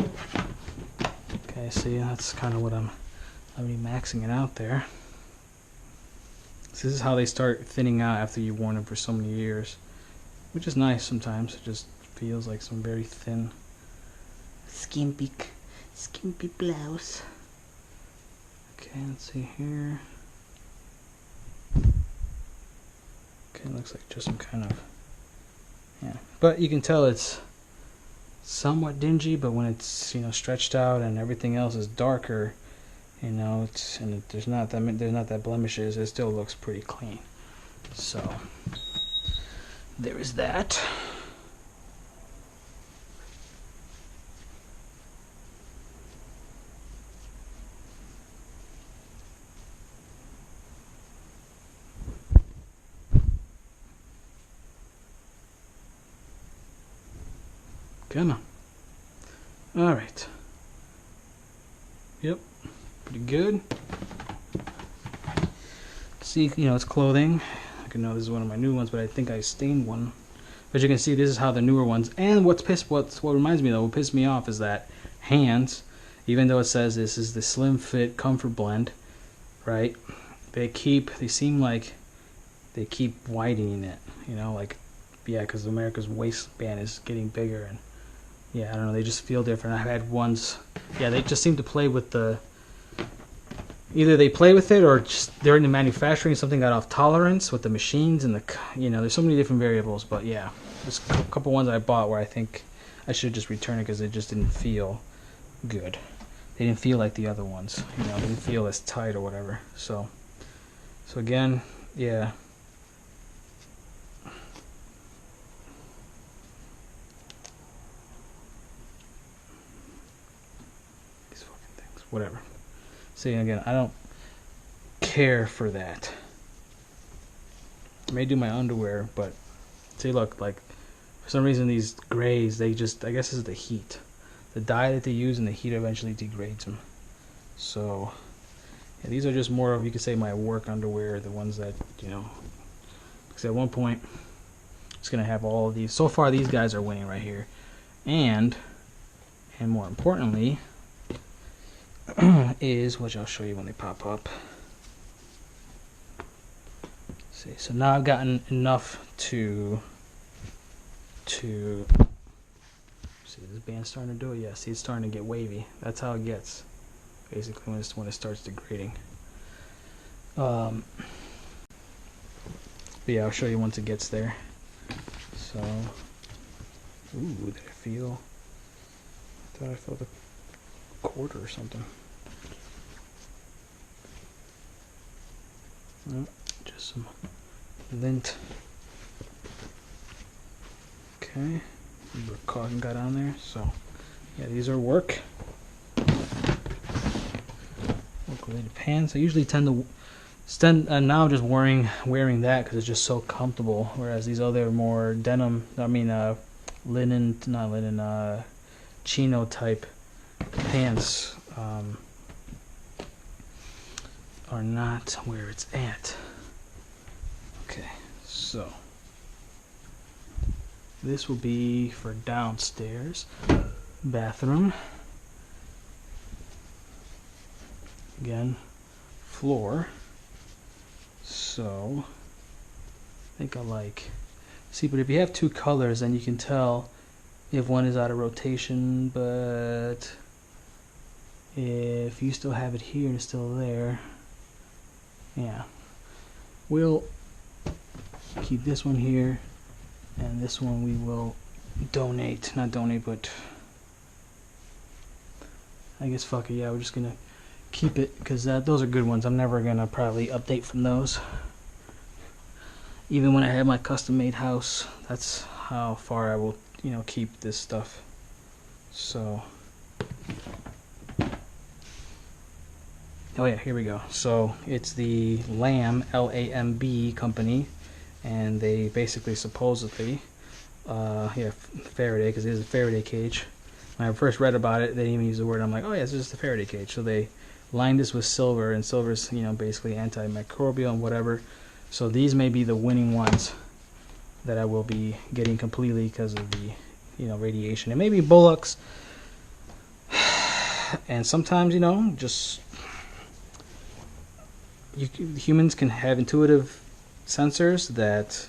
Speaker 1: Okay, see, that's kind of what I'm already maxing it out there. So this is how they start thinning out after you've worn them for so many years, which is nice sometimes. It just feels like some very thin, skimpy blouse. Okay, let's see here. Okay, looks like just some kind of, yeah. But you can tell it's somewhat dingy, but when it's stretched out and everything else is darker, there's not that blemishes, it still looks pretty clean. So there is that. Come on. All right. Yep. Pretty good. See, it's clothing. I know this is one of my new ones, but I think I stained one. But you can see this is how the newer ones. And what reminds me though, what pissed me off is that hands, even though it says this is the Slim Fit Comfort Blend, right? They seem like they keep widening it. Because America's waistband is getting bigger, and yeah, I don't know, they just feel different. I've had ones, they just seem to play with either they play with it or just during the manufacturing something got off tolerance with the machines and there's so many different variables, but yeah. There's a couple ones I bought where I think I should just return it because they just didn't feel good. They didn't feel like the other ones, you know, they didn't feel as tight or whatever. So again, yeah. These fucking things, whatever. See, again, I don't care for that. I may do my underwear, but see, look, like for some reason these grays, they just, I guess it's the heat. The dye that they use and the heat eventually degrades them. So yeah, these are just more of, you could say, my work underwear, the ones that, you know, because at one point it's gonna have all of these. So far these guys are winning right here, and more importantly is, which I'll show you when they pop up. See, so now I've gotten enough to see, this band's starting to do it. Yeah, see, it's starting to get wavy. That's how it gets, basically, when it starts degrading. But yeah, I'll show you once it gets there. So, ooh, did I feel? I thought I felt a quarter or something. Oh, just some lint. Okay, the cotton got on there, so yeah, these are work. Work-related pants. I usually tend to now I'm just wearing that because it's just so comfortable. Whereas these other more denim, linen, not linen, chino type pants are not where it's at. Okay, so this will be for downstairs bathroom. Again, floor. So I think I like, see, but if you have two colors, then you can tell if one is out of rotation, but if you still have it here and it's still there, yeah, we'll keep this one here, and this one we will donate, not donate, but I guess fuck it, yeah, we're just gonna keep it because those are good ones. I'm never gonna probably update from those. Even when I have my custom made house, that's how far I will, you know, keep this stuff. So, oh yeah, here we go. So it's the Lamb, L-A-M-B company, and they basically supposedly, yeah, Faraday, because it is a Faraday cage. When I first read about it, they didn't even use the word. I'm like, oh yeah, it's just a Faraday cage. So they lined this with silver, and silver's, you know, basically antimicrobial and whatever. So these may be the winning ones that I will be getting completely because of the, you know, radiation. And maybe bullocks. And sometimes, you know, just humans can have intuitive sensors that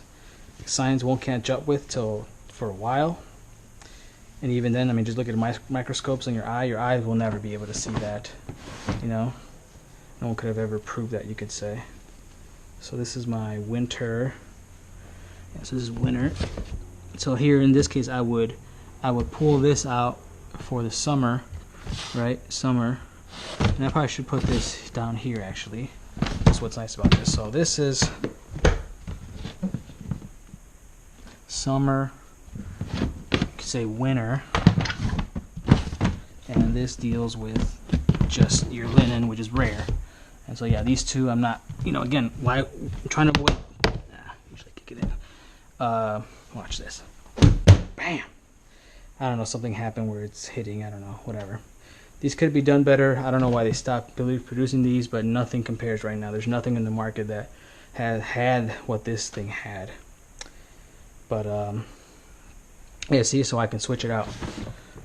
Speaker 1: science won't catch up with for a while. And even then, I mean, just look at microscopes in your eye. Your eyes will never be able to see that, you know. No one could have ever proved that, you could say. So this is my winter. Yeah, so this is winter. So here in this case, I would pull this out for the summer, right? Summer. And I probably should put this down here, actually. That's what's nice about this. So this is summer, you could say winter, and this deals with just your linen, which is rare. And so yeah, these two I'm not, you know, again, why I'm trying to avoid, usually kick it in. Watch this. Bam! I don't know, something happened where it's hitting, I don't know, whatever. These could be done better. I don't know why they stopped producing these, but nothing compares right now. There's nothing in the market that had what this thing had. But yeah, see, so I can switch it out.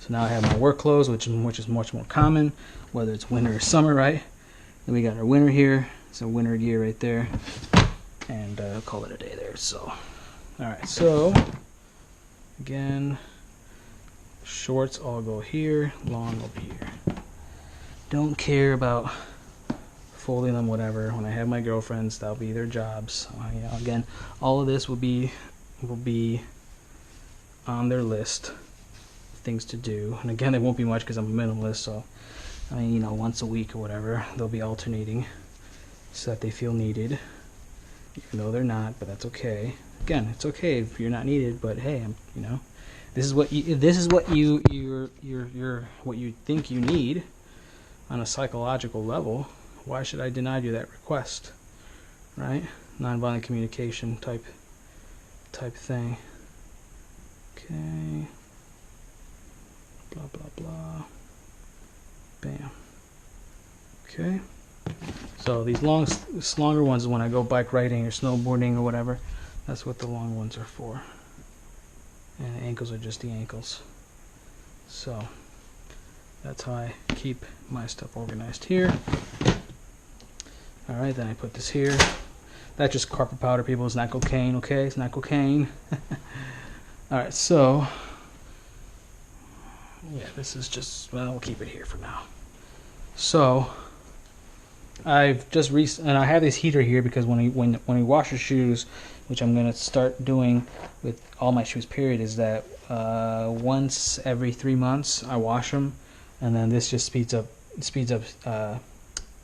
Speaker 1: So now I have my work clothes, which is much more common, whether it's winter or summer, right? Then we got our winter here. It's a winter gear right there, and I'll call it a day there. So, all right. So again, shorts all go here, long over here. Don't care about folding them, whatever. When I have my girlfriends, that'll be their jobs. So, you know, again, all of this will be on their list of things to do. And again, it won't be much because I'm a minimalist, so I mean, you know, once a week or whatever, they'll be alternating so that they feel needed, even though they're not, but that's okay. Again, it's okay if you're not needed, but hey, you know, this is what you think you need on a psychological level. Why should I deny you that request, right? Nonviolent communication type thing. Okay. Blah blah blah. Bam. Okay. So these longer ones is when I go bike riding or snowboarding or whatever. That's what the long ones are for. And the ankles are just the ankles. So that's how I keep my stuff organized here. Alright, then I put this here. That's just carpet powder, people. It's not cocaine, okay? It's not cocaine. Alright, so yeah, this is just, well, we'll keep it here for now. So I've just and I have this heater here because when we wash your shoes, which I'm gonna start doing with all my shoes, period, is that once every 3 months I wash them, and then this just speeds up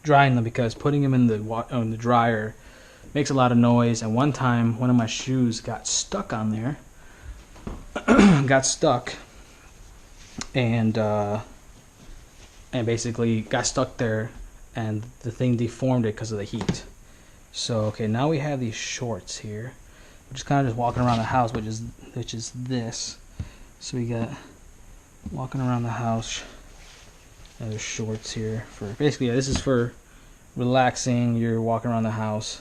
Speaker 1: drying them, because putting them in the dryer makes a lot of noise. And one time, one of my shoes got stuck on there, and basically got stuck there, and the thing deformed it because of the heat. So okay, now we have these shorts here. We're just kind of walking around the house, which is this. So we got walking around the house. And there's shorts here for basically, this is for relaxing. You're walking around the house,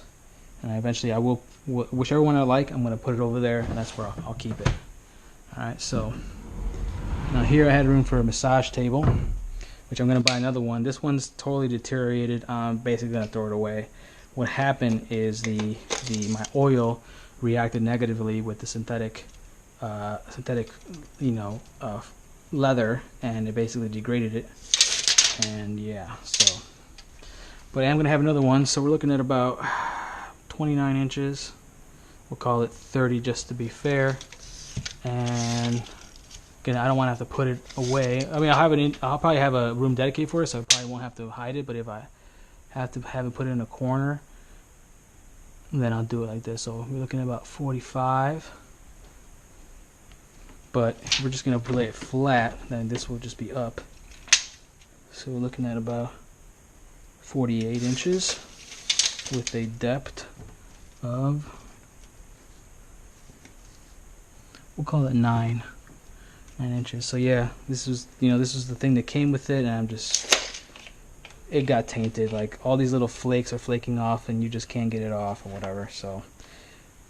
Speaker 1: and eventually I will, whichever one I like, I'm gonna put it over there, and that's where I'll keep it. All right, so now here I had room for a massage table, which I'm gonna buy another one. This one's totally deteriorated. I'm basically gonna throw it away. What happened is my oil reacted negatively with the synthetic leather, and it basically degraded it. And yeah, so, but I'm gonna have another one, so we're looking at about 29 inches. We'll call it 30 just to be fair. And again, I don't want to have to put it away. I mean, I'll probably have a room dedicated for it, so I probably won't have to hide it. But if I have to have it put in a corner, then I'll do it like this. So we're looking at about 45. But we're just gonna lay it flat, then this will just be up. So we're looking at about 48 inches with a depth of, we'll call it 9 inches. So yeah, this was the thing that came with it, and it got tainted. Like, all these little flakes are flaking off, and you just can't get it off or whatever. So,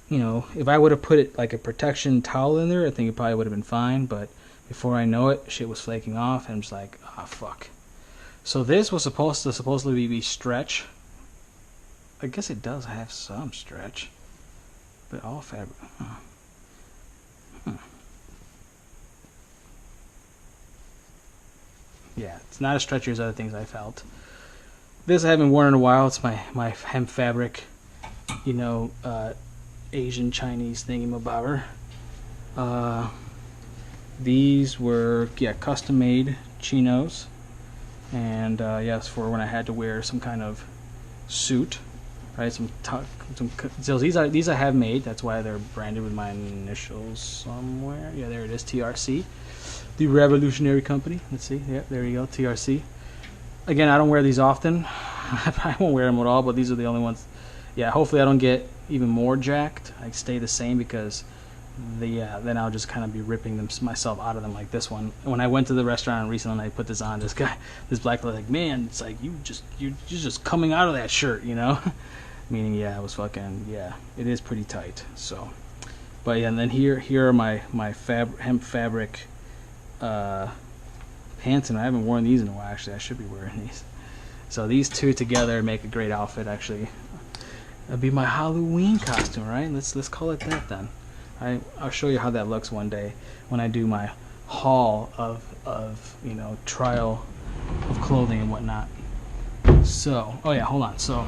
Speaker 1: you know, if I would have put it like a protection towel in there, I think it probably would have been fine. But before I know it, shit was flaking off, and I'm just like, ah, fuck. So this was supposedly be stretch. I guess it does have some stretch, but all fabric. Yeah, it's not as stretchy as other things I felt. This I haven't worn in a while. It's my hemp fabric, Asian Chinese thingamabobber. These were custom made chinos, and yes, for when I had to wear some kind of suit, right? So these I have made. That's why they're branded with my initials somewhere. Yeah, there it is, TRC, the Revolutionary Company. Let's see. Yeah, there you go, TRC. Again, I don't wear these often. I won't wear them at all, but these are the only ones. Yeah, hopefully I don't get even more jacked. I stay the same, because then I'll just kind of be ripping myself out of them, like this one. When I went to the restaurant recently and I put this on, this black guy, like, man, it's like you're just coming out of that shirt, Meaning, yeah, it was fucking, yeah, it is pretty tight. So, but yeah, and then here are my hemp fabric pants, and I haven't worn these in a while. Actually, I should be wearing these. So these two together make a great outfit. Actually, it'll be my Halloween costume, right? Let's call it that then. I'll show you how that looks one day when I do my haul of trial of clothing and whatnot. So, oh yeah, hold on. So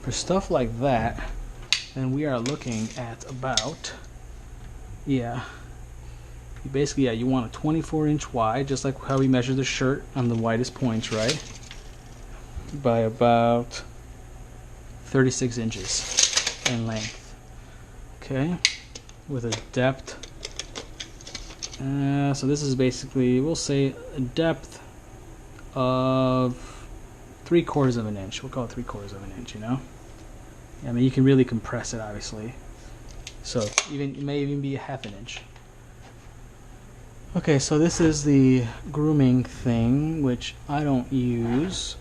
Speaker 1: for stuff like that, then we are looking at about, yeah, basically, yeah, you want a 24-inch wide, just like how we measure the shirt on the widest points, right? By about 36 inches in length. Okay, with a depth. So this is basically, we'll say a depth of 3/4 of an inch. We'll call it 3/4 of an inch. You know, I mean, you can really compress it, obviously. So it may even be a 1/2 inch. Okay, so this is the grooming thing, which I don't use.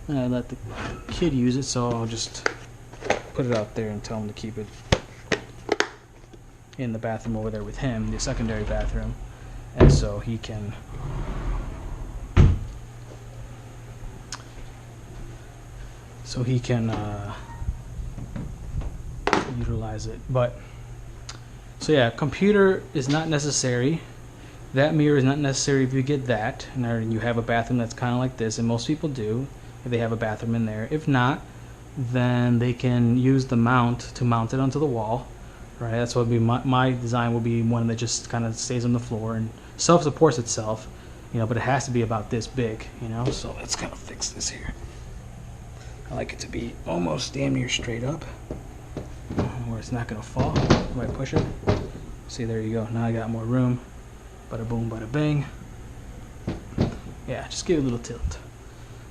Speaker 1: I let the kid use it, so I'll just put it out there and tell him to keep it in the bathroom over there with him, the secondary bathroom, and so he can utilize it. But so yeah, computer is not necessary. That mirror is not necessary if you get that, and you have a bathroom that's kind of like this, and most people do if they have a bathroom in there. If not, then they can use the mount to mount it onto the wall, right? That's what would be my design. Will be one that just kind of stays on the floor and self-supports itself, you know, but it has to be about this big, you know. So let's kind of fix this here. I like it to be almost damn near straight up, where it's not going to fall if I push it. See, there you go. Now I got more room. Bada boom, bada bang. Yeah, just give it a little tilt.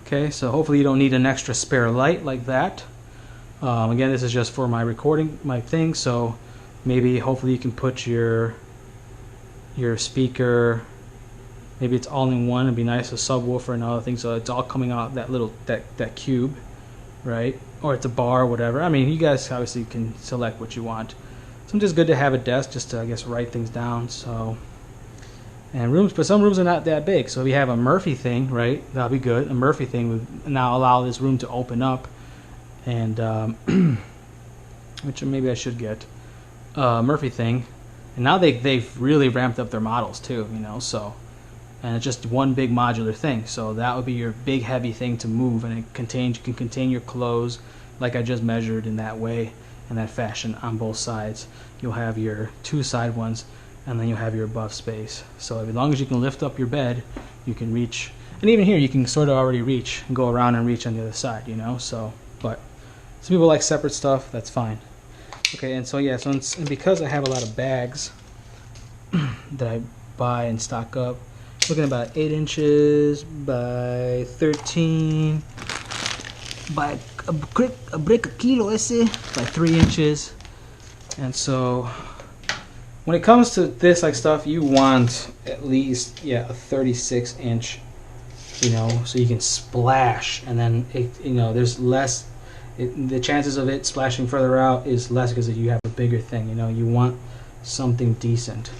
Speaker 1: Okay, so hopefully you don't need an extra spare light like that. Again, this is just for my recording, my thing. So maybe, hopefully, you can put your speaker. Maybe it's all in one. It'd be nice, a subwoofer and other things. So it's all coming out that little that cube, right? Or it's a bar, or whatever. I mean, you guys obviously can select what you want. Sometimes good to have a desk just to, I guess, write things down. So. And rooms, but some rooms are not that big. So if you have a Murphy thing, right, that'll be good. A Murphy thing would now allow this room to open up, and which maybe I should get Murphy thing. And now they've really ramped up their models too, you know. So, and it's just one big modular thing. So that would be your big heavy thing to move, and you can contain your clothes like I just measured in that way, in that fashion on both sides. You'll have your two side ones, and then you'll have your above space. So as long as you can lift up your bed, you can reach. And even here, you can sort of already reach and go around and reach on the other side, you know. So, but some people like separate stuff. That's fine. Okay, and so yeah, so and because I have a lot of bags that I buy and stock up, looking at about 8 inches by 13 by a brick a kilo ese by 3 inches, and so. When it comes to this like stuff, you want at least a 36-inch, you know, so you can splash, and then there's less. The chances of it splashing further out is less because you have a bigger thing. You know, you want something decent.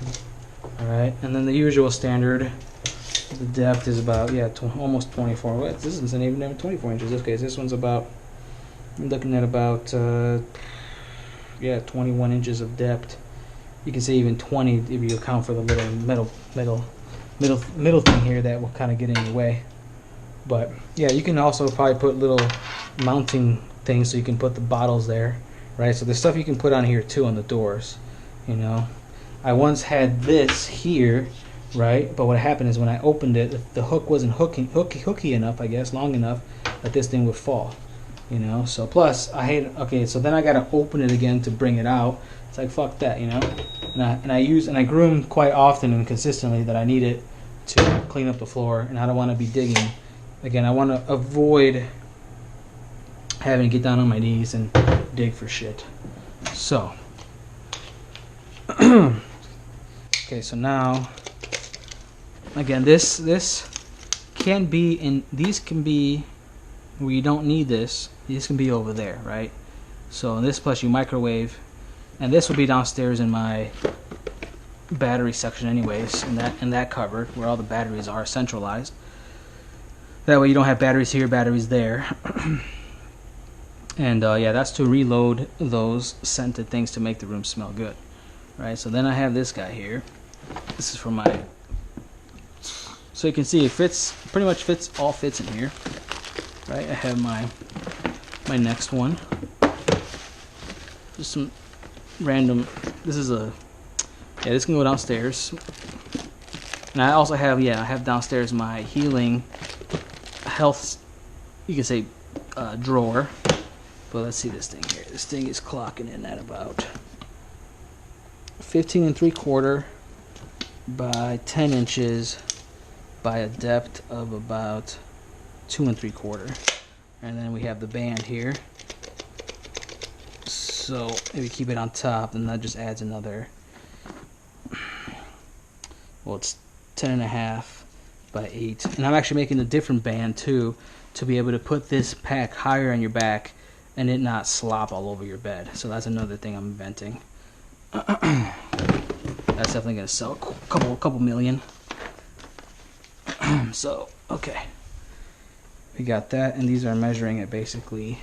Speaker 1: All right, and then the usual standard, the depth is about almost 24. What? This isn't even 24 inches. Okay, this one's about. I'm looking at about 21 inches of depth. You can say even 20 if you account for the little middle thing here that will kind of get in your way. But yeah, you can also probably put little mounting things so you can put the bottles there, right? So there's stuff you can put on here too on the doors. You know, I once had this here, right? But what happened is when I opened it, the hook wasn't hooky enough, I guess, long enough that this thing would fall. You know, so plus so then I gotta open it again to bring it out. It's like, fuck that, you know. And I groom quite often and consistently that I need it to clean up the floor, and I don't want to be digging. Again, I want to avoid having to get down on my knees and dig for shit. So, okay, so now, again, this can be these can be where you don't need this. These can be over there, right? So this plus you microwave. And this will be downstairs in my battery section anyways, in that cupboard where all the batteries are centralized. That way you don't have batteries here, batteries there. And that's to reload those scented things to make the room smell good. Right, so then I have this guy here. This is for my... So you can see it fits, pretty much all fits in here. Right, I have my next one. Just some random, this can go downstairs. And I also have, I have downstairs my healing health, you can say, drawer. But let's see this thing here. This thing is clocking in at about 15 3/4 by 10 inches by a depth of about 2 3/4. And then we have the band here. So maybe keep it on top, and that just adds another, well, it's 10.5 by 8. And I'm actually making a different band too, to be able to put this pack higher on your back and it not slop all over your bed. So that's another thing I'm inventing. That's definitely gonna sell a couple million. So okay, we got that, and these are measuring it basically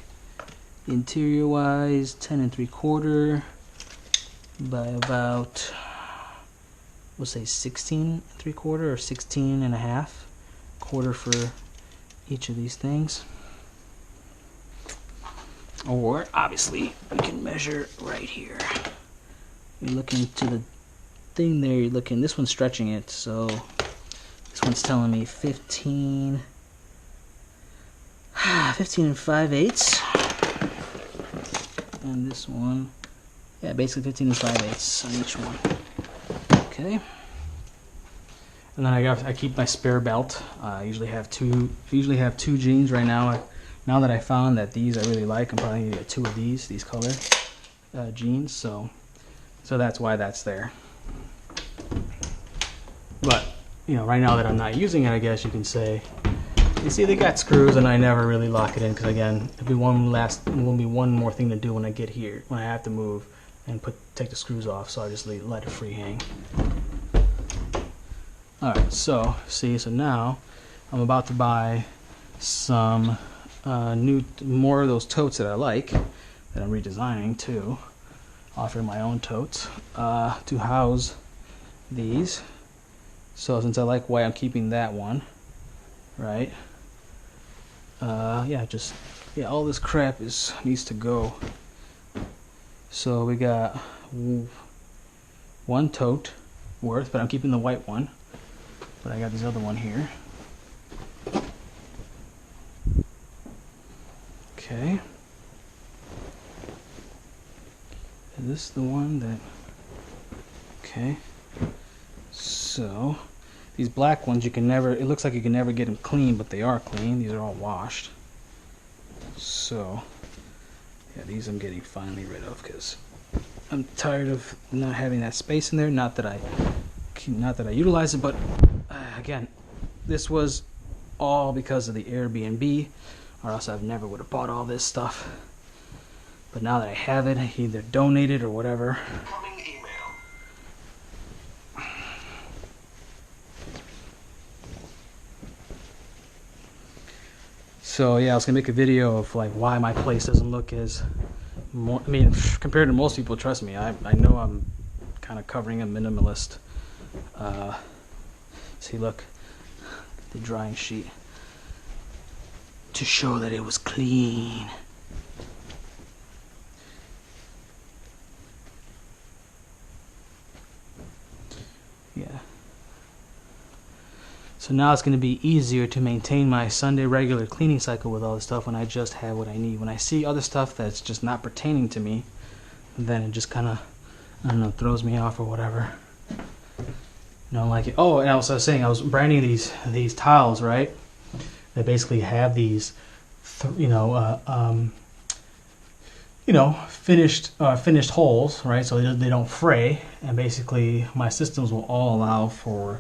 Speaker 1: interior wise 10 3/4 by about, we'll say 16 3/4 or 16.5 quarter for each of these things. Or obviously we can measure right here. You're looking to the thing there, you're looking, this one's stretching it, so this one's telling me 15 5/8, and this one, basically 15 5/8 on each one. Okay. And then I keep my spare belt. I usually have two jeans right now. Now that I found that these I really like, I'm probably gonna get 2 of these color jeans. So that's why that's there. But right now that I'm not using it, I guess you can say, you see they got screws, and I never really lock it in because, again, it'll be one more thing to do when I get here, when I have to move and take the screws off. So I just let it free hang. All right, so now I'm about to buy some more of those totes that I like, that I'm redesigning to offer my own totes to house these. So since I like white, I'm keeping that one, right? All this crap needs to go. So we got 1 tote worth, but I'm keeping the white one. But I got this other one here. Okay. Is this the one that... Okay. So these black ones, it looks like you can never get them clean, but they are clean. These are all washed. So these I'm getting finally rid of because I'm tired of not having that space in there. Not that I utilize it, but again, this was all because of the Airbnb, or else I never would have bought all this stuff. But now that I have it, I either donate it or whatever. So I was gonna make a video of like why my place doesn't look as more, compared to most people. Trust me, I know I'm kind of covering a minimalist. See, look, the drying sheet to show that it was clean. So now it's going to be easier to maintain my Sunday regular cleaning cycle with all this stuff when I just have what I need. When I see other stuff that's just not pertaining to me, then it just kind of, I don't know, throws me off or whatever. Like it. Oh, and I was saying, I was branding these tiles, right? They basically have these, finished holes, right? So they don't fray, and basically my systems will all allow for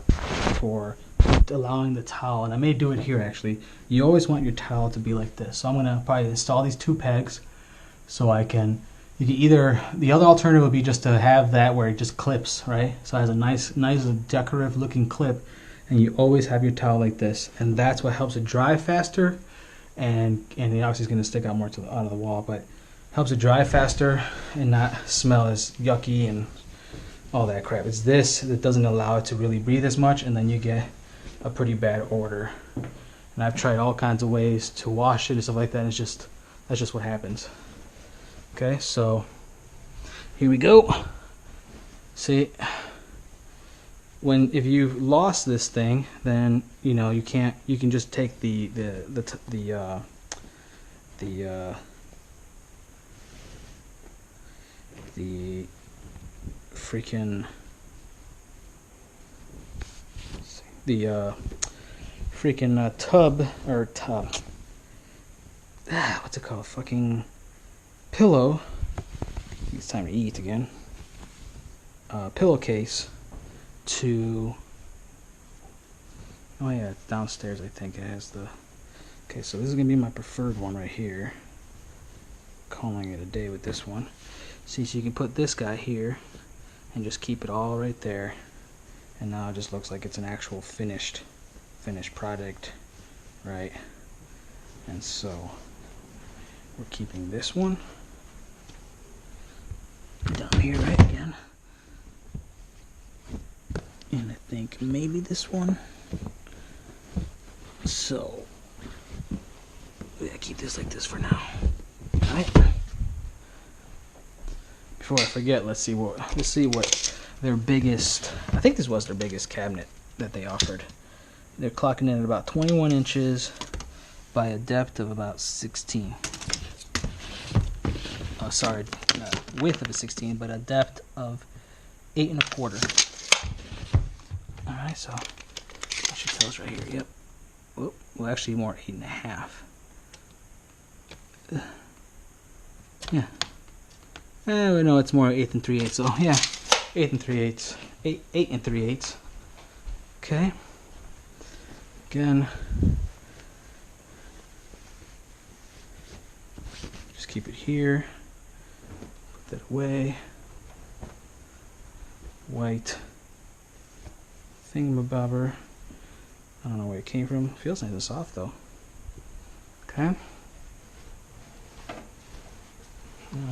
Speaker 1: allowing the towel, and I may do it here actually. You always want your towel to be like this. So I'm gonna probably install these 2 pegs, so you can either, the other alternative would be just to have that where it just clips, right? So it has a nice decorative looking clip, and you always have your towel like this, and that's what helps it dry faster, and obviously it's gonna stick out more out of the wall, but helps it dry faster and not smell as yucky and all that crap. It's this that doesn't allow it to really breathe as much, and then you get a pretty bad odor. And I've tried all kinds of ways to wash it and stuff like that, and that's just what happens. Okay, so here we go. See, if you've lost this thing, then you know you can't. You can just take the freaking tub or tub. What's it called? Fucking pillow. It's time to eat again. Pillowcase to. Oh yeah, it's downstairs. I think it has the. Okay, so this is gonna be my preferred one right here. Calling it a day with this one. See, so you can put this guy here and just keep it all right there, and now it just looks like it's an actual finished product, right? And so we're keeping this one down here right again, and I think maybe this one. So we gotta keep this like this for now. All right. Before I forget, let's see what their biggest. I think this was their biggest cabinet that they offered. They're clocking in at about 21 inches by a depth of about 16. Sorry, width of a 16, but a depth of 8 1/4. All right, so that should tell us right here. Yep. Whoop. Well, actually, more 8 1/2. Yeah. No, it's more 8 3/8. So yeah, 8 3/8. 8 3/8. Okay. Again, just keep it here. Put that away. White thingamabobber. I don't know where it came from. Feels nice and soft though. Okay.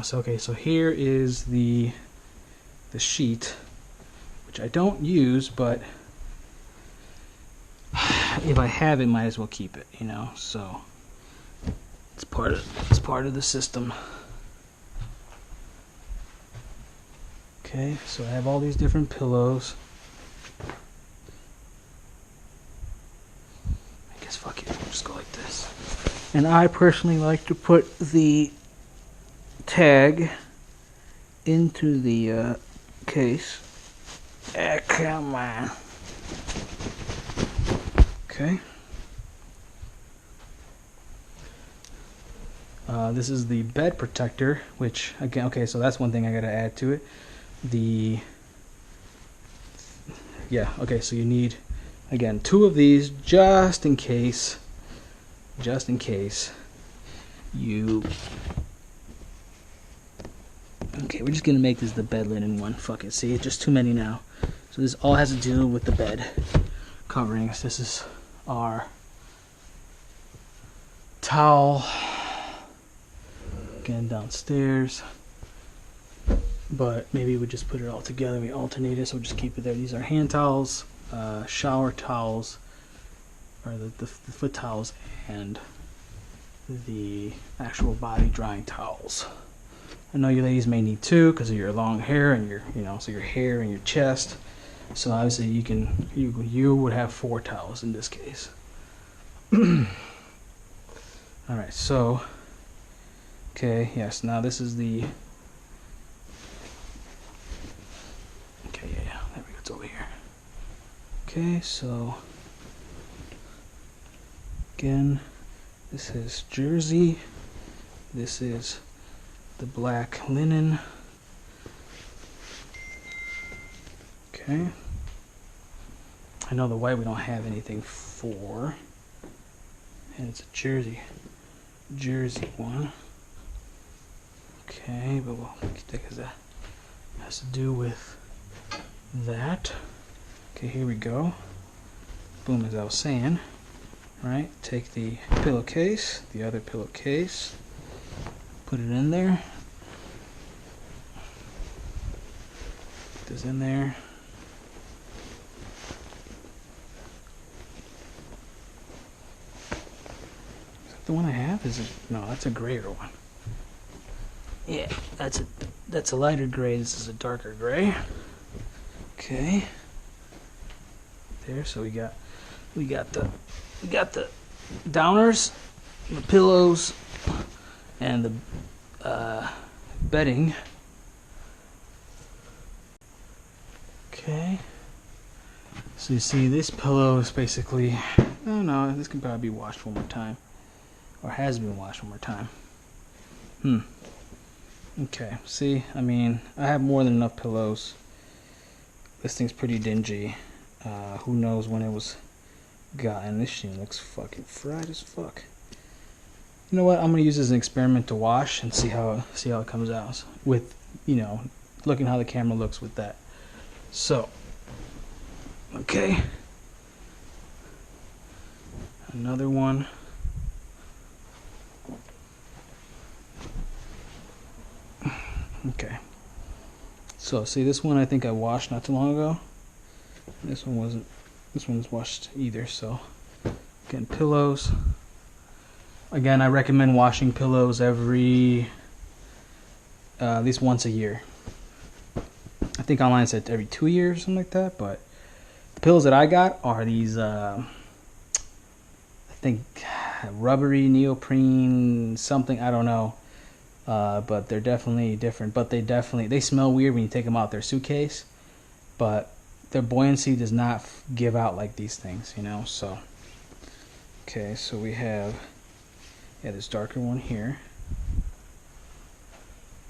Speaker 1: So here is the sheet, which I don't use, but if I have it, might as well keep it, you know. So it's part of the system. Okay, so I have all these different pillows. I guess fuck it, we'll just go like this. And I personally like to put the tag into the case. Come on. Okay. This is the bed protector, which again, okay, so that's one thing I gotta add to it. Okay, so you need again 2 of these just in case you. Okay, we're just gonna make this the bed linen one. Fuck it. See, it's just too many now. So this all has to do with the bed coverings. This is our towel. Again, downstairs. But maybe we just put it all together. We alternate it, so we'll just keep it there. These are hand towels, shower towels, or the foot towels, and the actual body drying towels. I know you ladies may need 2 because of your long hair and your, so your hair and your chest. So obviously you would have 4 towels in this case. All right, so okay, yes. Now this is the. Okay, yeah. There we go. It's over here. Okay, so again, this is jersey. This is the black linen. Okay. I know the white we don't have anything for. And it's a jersey one. Okay, but we'll keep that because that has to do with that. Okay, here we go. Boom, as I was saying. Right, take the pillowcase, the other pillowcase, put it in there. Put this in there. Is that the one I have? Is it? No, that's a grayer one. Yeah, that's a lighter gray. This is a darker gray. Okay. there. So we got the downers, the pillows, and the bedding. Okay. So you see, this pillow is basically, I don't know, this can probably be washed one more time, or has been washed one more time. Okay. See, I mean, I have more than enough pillows. This thing's pretty dingy. Who knows when it was gotten. This thing looks fucking fried as fuck. You know what? I'm gonna use this as an experiment to wash and see how it comes out with, you know, looking how the camera looks with that. So, okay, another one. Okay. So see, this one I think I washed not too long ago. This one wasn't. This one's washed either. So again, pillows. Again, I recommend washing pillows every at least once a year. I think online it said every 2 years or something like that. But the pillows that I got are these I think rubbery neoprene something, I don't know. But they're definitely different. But they smell weird when you take them out their suitcase. But their buoyancy does not give out like these things, you know. So, okay, so we have this darker one here,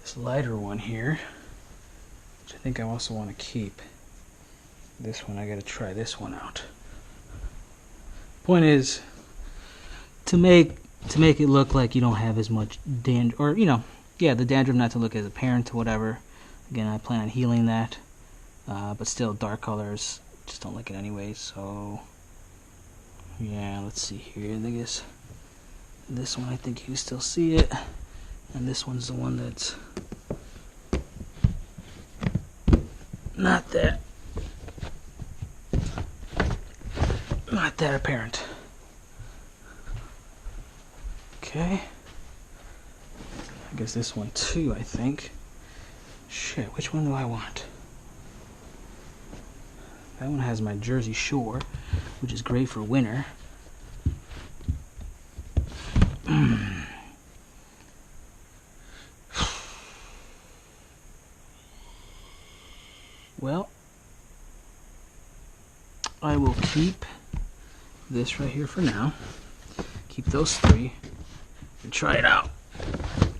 Speaker 1: this lighter one here, which I think I also want to keep. This one, I got to try this one out. Point is to make it look like you don't have as much dandruff, or, you know, yeah, the dandruff not to look as apparent or whatever. Again, I plan on healing that, but still, dark colors just don't like it anyway. So yeah, let's see here. I guess this one, I think you can still see it, and this one's the one that's not that apparent. Okay, I guess this one too, I think. Shit, which one do I want? That one has my Jersey Shore, which is great for winter. Well, I will keep this right here for now. Keep those three and try it out.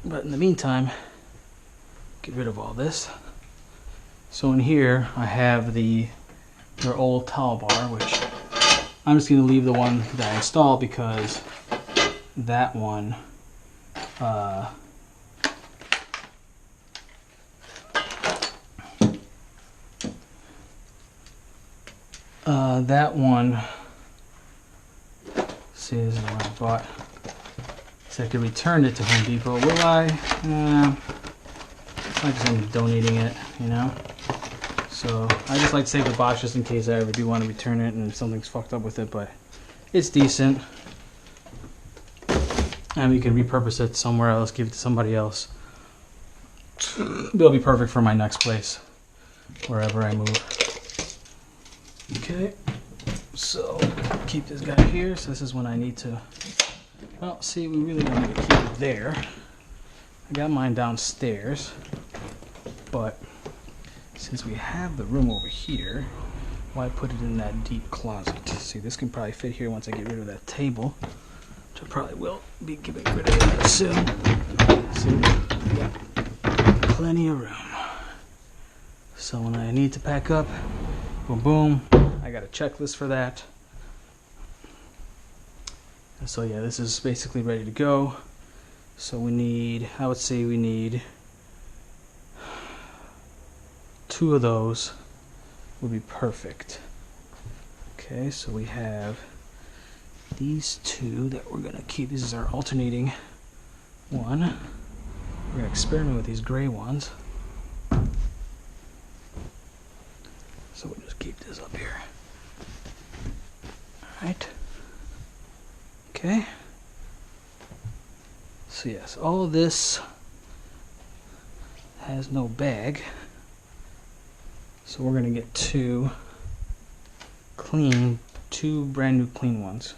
Speaker 1: But in the meantime, get rid of all this. So in here, I have their old towel bar, which I'm just going to leave the one that I installed because that one see, this is the one I bought. So I could return it to Home Depot. Will I? I just end up donating it, you know? So I just like to save the box just in case I ever do want to return it and something's fucked up with it, but it's decent. And we can repurpose it somewhere else, give it to somebody else. It'll be perfect for my next place, wherever I move. Okay, so keep this guy here. So this is when I need to, well, see, we really don't need to keep it there. I got mine downstairs, but since we have the room over here, why put it in that deep closet? See, this can probably fit here once I get rid of that table, which I probably will be getting rid of that soon. See, we got plenty of room. So when I need to pack up, boom, boom, I got a checklist for that. And so yeah, this is basically ready to go. So we need, I would say we need 2 of those would be perfect. Okay, so we have these 2 that we're gonna keep. This is our alternating one. We're gonna experiment with these gray ones. So we'll just keep this up here. Alright. Okay. So yes, all of this has no bag. So we're gonna get 2 clean, 2 brand new clean ones.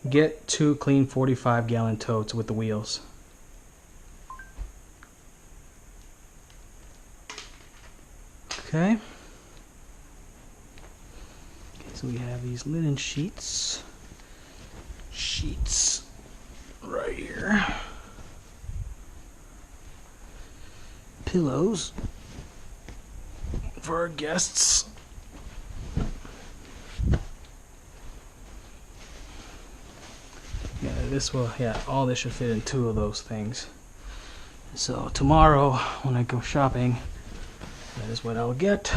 Speaker 1: Get 2 clean 45-gallon totes with the wheels. Okay. So we have these linen sheets. Right here. Pillows for our guests. All this should fit in 2 of those things. So tomorrow when I go shopping, that is what I'll get.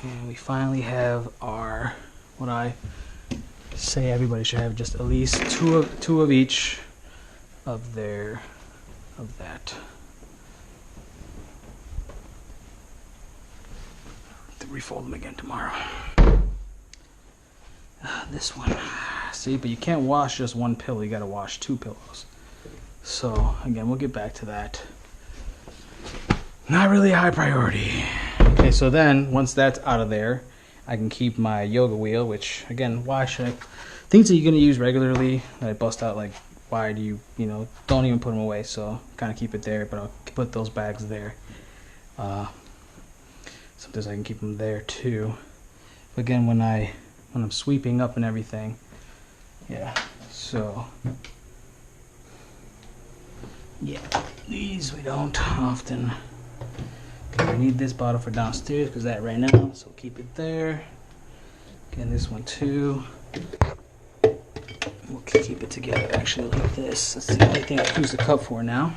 Speaker 1: And we finally have our, what I say everybody should have, just at least two of each of that. To refold them again tomorrow. This one, see, but you can't wash just 1 pillow, you gotta wash 2 pillows. So again, we'll get back to that. Not really a high priority. Okay, so then once that's out of there, I can keep my yoga wheel, which again, why should I? Things that you're gonna use regularly that I bust out, like why do you don't even put them away, so kind of keep it there, but I'll put those bags there. Sometimes I can keep them there too. But again, when I'm sweeping up and everything, so these we don't often. Okay, we need this bottle for downstairs because that right now, so keep it there. Again, this one too. We'll keep it together actually like this. That's the only thing I use the cup for now.